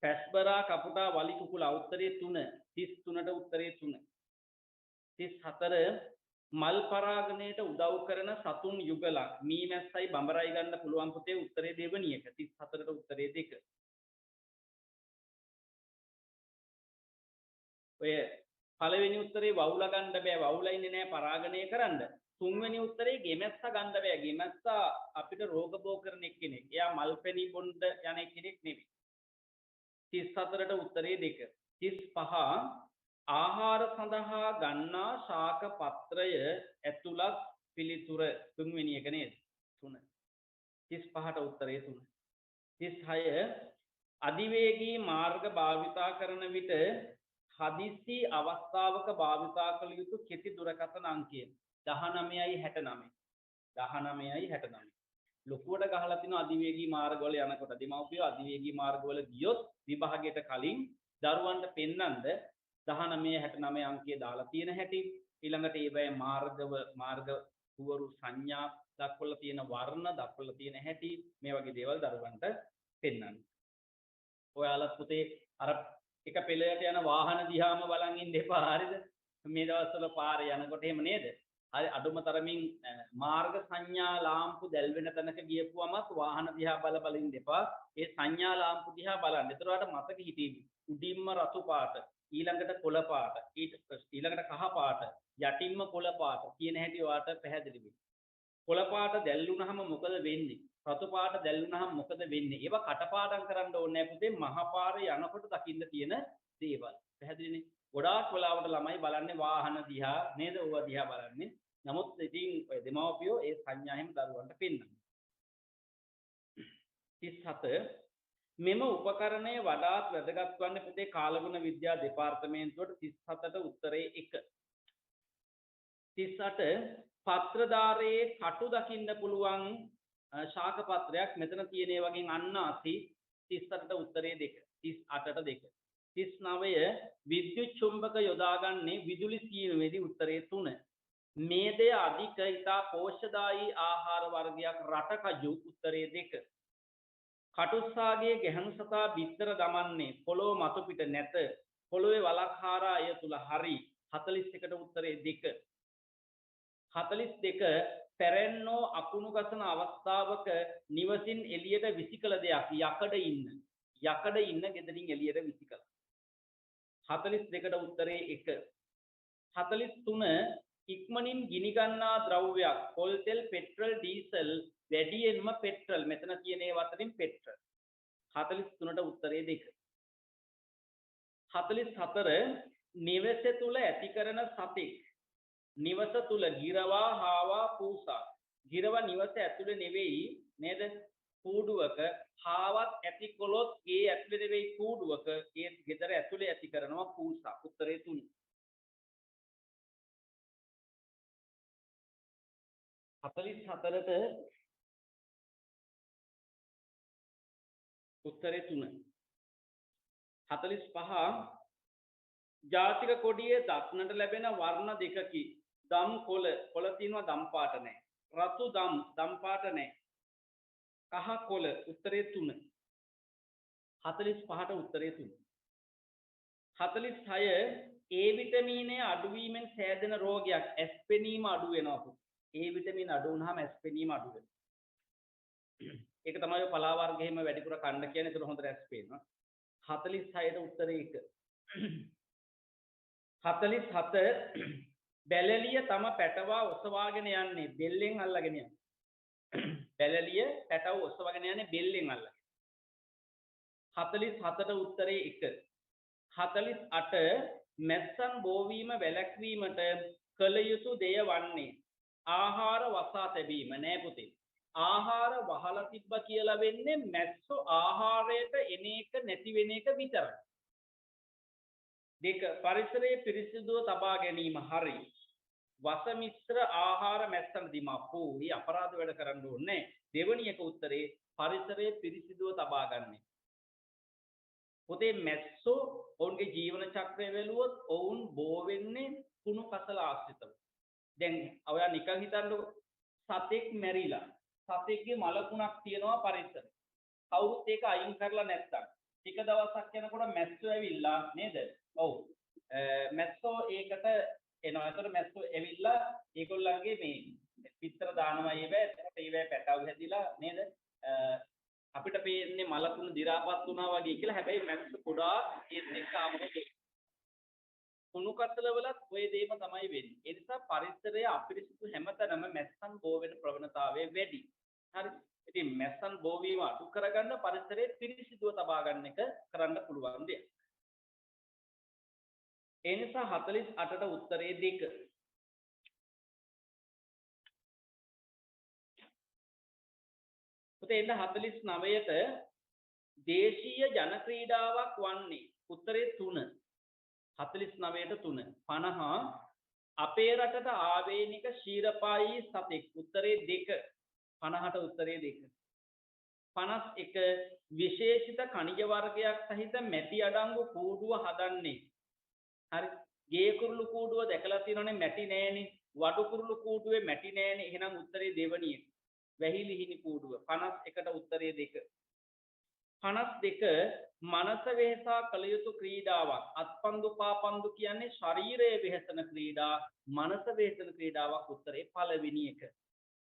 පැස්බරා කපුටා වලි කුකුලා උත්තරේ 3. 33ට උත්තරේ 3. 34 මල් පරාගණයට උදව් කරන සතුන් යුගලක් මීමැස්සයි බඹරයි ගන්න පුළුවන් පුතේ උත්තරේ දෙවෙනි එක. 34ට උත්තරේ 2. ඔය පළවෙනි උත්තරේ වවුලා ගන්න බෑ වවුලා ඉන්නේ නැහැ පරාගණය කරන්න. තුන්වෙනි උත්තරේ ගෙමැස්ස ගන්න බෑ ගෙමැස්ස අපිට රෝග බෝ කරන එක්කෙනෙක්. එයා මල්පැණි බොන්න යන කෙනෙක් නෙවෙයි. 34ට උත්තරේ 2. 35 ආහාර සඳහා ගන්නා ශාක පත්‍රය ඇතුළත් පිළිතුර තුන්වෙනි එක නේද? 3. 35ට උත්තරේ 3. 36 අධිවේගී මාර්ග භාවිතා කරන විට හදිසි අවස්ථාවක භාවිතා කළ යුතු කෙටි දුරකථන අංකය 19යි 69. 19යි 69. ලොකුවට ගහලා තිනවා අධිවේගී මාර්ගවල යනකොට දෙමව්පියෝ අධිවේගී මාර්ගවල ගියොත් විභාගයට කලින් දරුවන්ට පෙන්නඳ 1969 අංකය දාලා තියෙන හැටි ඊළඟට ඒ බය මාර්ග පුවරු සංඥා දක්වලා තියෙන වර්ණ දක්වලා තියෙන හැටි මේ වගේ දේවල් දරුවන්ට පෙන්වන්න. ඔයාලත් පුතේ අර එක පෙළයට යන වාහන දිහාම බලන් ඉන්න එපා හරිද? මේ දවස්වල පාරේ යනකොට එහෙම නේද? හරි අඩුම තරමින් මාර්ග සංඥා ලාම්පු දැල් වෙන තැනක ගියපුවමත් වාහන දිහා බල ඉන්න එපා. ඒ සංඥා ලාම්පු දිහා බලන්න. ඒතරවට මතක හිටිවි. උඩින්ම රතු පාට, ඊළඟට කොළ පාට, ඊළඟට කහ පාට, යටින්ම කොළ පාට කියන හැටි ඔයාට පැහැදිලි වෙයි. කොළ පාට දැල්ුණාම මොකද වෙන්නේ? රතු පාට දැල්ුණාම මොකද වෙන්නේ? ඒවා කටපාඩම් කරන්න ඕනේ නැහැ පුතේ. මහ පාරේ යනකොට දකින්න තියෙන දේවල්. පැහැදිලිනේ? ගොඩාක් වෙලාවට ළමයි බලන්නේ වාහන දිහා නේද? ඕවා දිහා බලන්නේ. නමුත් ඉතින් ඔය දෙමව්පියෝ ඒ සංඥා හැම දරුවන්ට පෙන්නනවා. 37 මෙම උපකරණය වඩාත් වැදගත් වන්නේ පුතේ කාලගුණ විද්‍යා දෙපාර්තමේන්තුවට 37ට උත්තරේ 1. 38 පත්‍රධාරයේ කටු දකින්න පුළුවන් ශාක පත්‍රයක් මෙතන තියෙන ඒ වගේ අන්නාසි 38ට උත්තරේ 2. 38ට 2. 39 විද්‍යුත් චුම්බක යොදාගන්නේ විදුලි සීනුවේදී උත්තරේ 3. මේදය අධික ඉතා පෝෂ්‍යදායී ආහාර වර්ගයක් රටකජු උත්තරේ 2. කටුස්සාගේ ගැහණු සතා බිත්තර දමන්නේ පොළොව මතු පිට නැත. පොළොවේ වලක්හාරා අය තුල හරි 41ට උත්තරේ 2. 42 පැරැන්නෝ අකුණු ගසන අවස්ථාවක නිවසින් එළියට විසිකල දෙයක් යකඩ ඉන්න ගෙදරින් එළියට විසිකල. 42ට උත්තරේ 1. 43 ඉක්මනින් ගිනි ගන්නා ද්‍රව්‍යයක් පොල් තෙල් පෙට්‍රල් ඩීසල් වැඩියෙන්ම පෙට්‍රල් මෙතන කියන ඒවා අතරින් පෙට්‍රල්. 43ට උත්තරේ 2. 44 නිවස තුල ඇති කරන සතෙක් නිවස තුල ගිරවා හාවා පූසා. ගිරවා නිවස ඇතුලේ නෙවෙයි නේද? කූඩුවක හාවත් ඇති කොලොත් ඒ ඇතුලේ නෙවෙයි කූඩුවක ඒ ගෙදර ඇතුලේ ඇති කරනවා පූසා. උත්තරේ 3. 44ට උත්තරේ 3. 45 ජාතික කොඩියේ දක්නට ලැබෙන වර්ණ දෙකකි. දම් කොළ තියෙනවා දම් පාට නැහැ. රතු දම් පාට නැහැ. කහ කොළ උත්තරේ 3. 45ට උත්තරේ 3. 46 ඒ විටමිනය අඩුවීමෙන් සෑදෙන රෝගයක් ඇස්පෙනීම අඩු වෙනවා. ඒ විටමින් අඩු වුනහම ඇස්පෙනීම අඩු වෙනවා. ඒක තමයි පලා වර්ග එහෙම වැඩිපුර කන්න කියන්නේ. ඒක හොඳට ඇස් පේනවා. 46ට උත්තරේ 1. 47 බැලලිය තම පැටවා ඔසවාගෙන යන්නේ බෙල්ලෙන් අල්ලගෙන යන්නේ. බැලලිය පැටව ඔසවාගෙන යන්නේ බෙල්ලෙන් අල්ලගෙන. 47ට උත්තරේ 1. 48 මැස්සන් බෝවීම වැළැක්වීමට කළ යුතු දෙය වන්නේ ආහාර වසා තැබීම නෑ පුතේ. ආහාර වහලා තිබ්බ කියලා වෙන්නේ මැස්සෝ ආහාරයට එන එක නැති වෙන එක විතරයි. දෙක පරිසරයේ පිරිසිදුව තබා ගැනීම හරි. වසමිශ්‍ර ආහාර මැස්සන් දීමපෝ මේ අපරාධ වැඩ කරන්න ඕනේ. දෙවැනි එක උත්තරේ පරිසරයේ පිරිසිදුව තබා ගන්න. පුතේ මැස්සෝ ඔවුන්ගේ ජීවන චක්‍රය වැළුවොත් ඔවුන් බෝ වෙන්නේ කුණු කසල ආශ්‍රිතව. දැන් ඔයා නිකන් හිතන්නකො සතෙක් මැරිලා සතෙක්ගේ මලකුණක් තියනවා පරිසරේ. කවුරුත් ඒක අයින් කරලා නැත්තම් ටික දවසක් යනකොට මැස්සෝ ඇවිල්ලා නේද? ඔව්. මැස්සෝ ඒකට එනවා. ඒතර මැස්සෝ ඇවිල්ලා ඒගොල්ලන්ගේ මේ පිටර දානවා ඒවැ පැටව හැදිලා නේද? අපිට පේන්නේ මලකුණු දි รา පත් වුණා වගේ කියලා. හැබැයි මැස්ස පොඩා ඒත් එක්ක ආවොත් කුණු කතල වලත් ඔය දේම තමයි වෙන්නේ. ඒ නිසා පරිසරය අපිරිසිදු හැමතැනම මැස්සන් බෝ වෙන ප්‍රවණතාවය වැඩි. හරි. ඉතින් මැස්සන් බෝ වීම අඩු කරගන්න පරිසරයේ පිරිසිදුව තබා ගන්න එක කරන්න පුළුවන් දෙයක්. ඒ නිසා 48ට උත්තරේ 2. පුතේ එන්න 49ට දේශීය ජන ක්‍රීඩාවක් වන්නේ උත්තරේ 3. 49ට 3. 50 අපේ රටට ආවේනික ශීරපායි සතෙක් උත්තරේ 2. 50ට උත්තරේ 2. 51 විශේෂිත khනිජ වර්ගයක් සහිත මැටි අඩංගු කූඩුව හදන්නේ. හරි. ගේ කුරුළු කූඩුව දැකලා තියෙනවනේ මැටි නෑනේ. වඩු කුරුළු කූඩුවේ මැටි නෑනේ. එහෙනම් උත්තරේ දෙවණිය. වැහිලිහිණි කූඩුව. 51ට උත්තරේ 2. 52 මනස වෙහසා කළ යුතු ක්‍රීඩාවක්. අත්පන්දු පාපන්දු කියන්නේ ශරීරයේ වෙහසන ක්‍රීඩා. මනස වෙහසන ක්‍රීඩාවක් උත්තරේ පළවෙනි එක.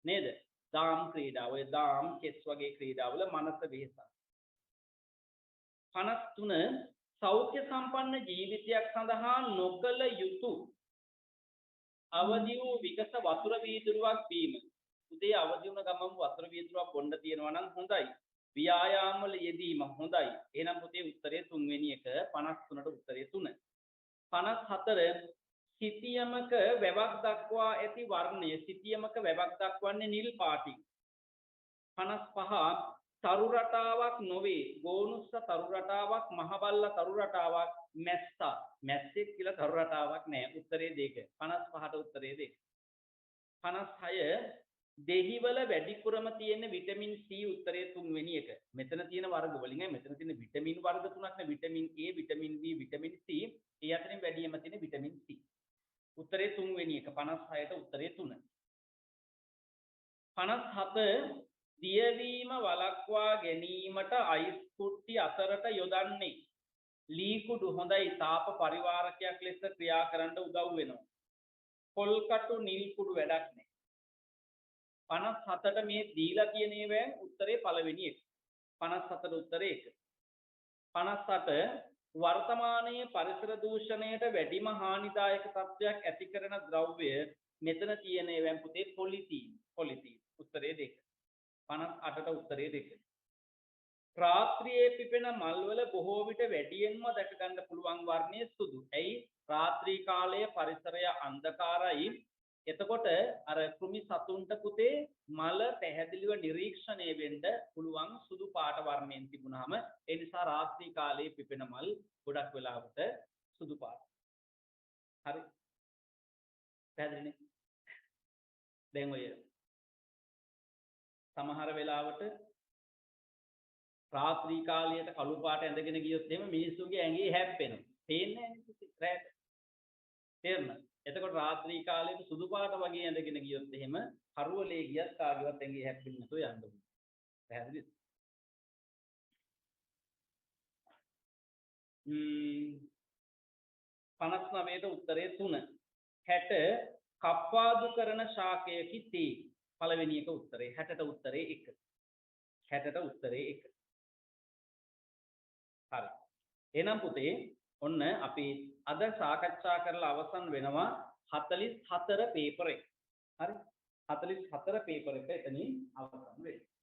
නේද? දාම් ක්‍රීඩාව. ඔය දාම් කෙස් වගේ ක්‍රීඩාවල මනස වෙහසන. 53 සෞඛ්‍ය සම්පන්න ජීවිතයක් සඳහා නොකළ යුතු අවදි වූ විකස වතුර වීදුරුවක් බීම. උදේ අවදි වුණ ගමන් වතුර වීදුරුවක් බොන්න තියෙනවා නම් හොඳයි. ව්‍යායාම වල යෙදීම හොඳයි. එහෙනම් පුතේ උත්තරේ 3 වෙනි එක. 53ට උත්තරේ 3. 54 සිතියමක වැවක් දක්වා ඇති වර්ණය. සිතියමක වැවක් දක්වන්නේ නිල් පාටින්. 55 තරු රටාවක් නොවේ. ගෝනුස්ස තරු රටාවක්, මහබල්ල තරු රටාවක්, මැස්සා. මැස්සෙක් කියලා තරු රටාවක් නෑ. උත්තරේ 2. 55ට උත්තරේ 2. 56 දෙහිවල වැඩිපුරම තියෙන විටමින් C උත්තරේ 3 වෙනි එක. මෙතන තියෙන වර්ග වලින් මෙතන තියෙන විටමින් වර්ග තුනක් නේ. Vitamin A, vitamin B, vitamin C. ඒ අතරින් වැඩිම තියෙන විටමින් C. උත්තරේ 3 වෙනි එක. 56ට උත්තරේ 3. 57 දියවීම වළක්වා ගැනීමට අයිස් කුට්ටි අතරට යොදන්නේ. ලී කුඩු හොඳයි තාප පරිවාරකයක් ලෙස ක්‍රියා කරන්න උදව් වෙනවා. පොල් කටු නිල් කුඩු වැඩක් නෑ. 57ට මේ දීලා තියෙන ඒවායින් උත්තරේ පළවෙනි එක. 57ට උත්තරේ 1. 58 වර්තමානයේ පරිසර දූෂණයට වැඩිම හානිදායක තත්ත්වයක් ඇති කරන ද්‍රව්‍ය මෙතන තියෙන ඒවායින් පුතේ පොලිතීන්. උත්තරේ 2. 58ට උත්තරේ 2. රාත්‍රියේ පිපෙන මල්වල බොහෝ විට වැඩියෙන්ම දැක ගන්න පුළුවන් වර්ණය සුදු. ඇයි? රාත්‍රී කාලයේ පරිසරය අන්ධකාරයි. එතකොට අර කෘමි සතුන්ට පුතේ මල පැහැදිලිව නිරීක්ෂණය වෙන්න පුළුවන් සුදු පාට වර්ණයෙන් තිබුණාම ඒ නිසා රාත්‍රී කාලයේ පිපෙන මල් ගොඩක් වෙලාවට සුදු පාට. හරි. පැහැදිලිනේ? දැන් ඔය සමහර වෙලාවට රාත්‍රී කාලයට කළු පාට ඇඳගෙන ගියොත් එහෙම මිනිස්සුගේ ඇඟේ හැප්පෙනවා. පේන්නේ නැහැ රැට. තේරුණා? එතකොට රාත්‍රී කාලයේ සුදු පාට වගේ ඇඳගෙන ගියොත් එහෙම කරුවලේ ගියත් කාගේවත් ඇඟේ හැප්පෙන්නේ නැතුව යන්න ඕනේ. පැහැදිලිද? 59ට උත්තරේ 3. 60 කප්පාදු කරන ශාකයකි තේ. පළවෙනි එක උත්තරේ. 60ට උත්තරේ 1. 60ට උත්තරේ 1. හරි. එහෙනම් පුතේ ඔන්න අපි අද සාකච්ඡා කරලා අවසන් වෙනවා 44 පේපර් එක. හරි. 44 පේපර් එක එතනින් අවසන් වෙනවා.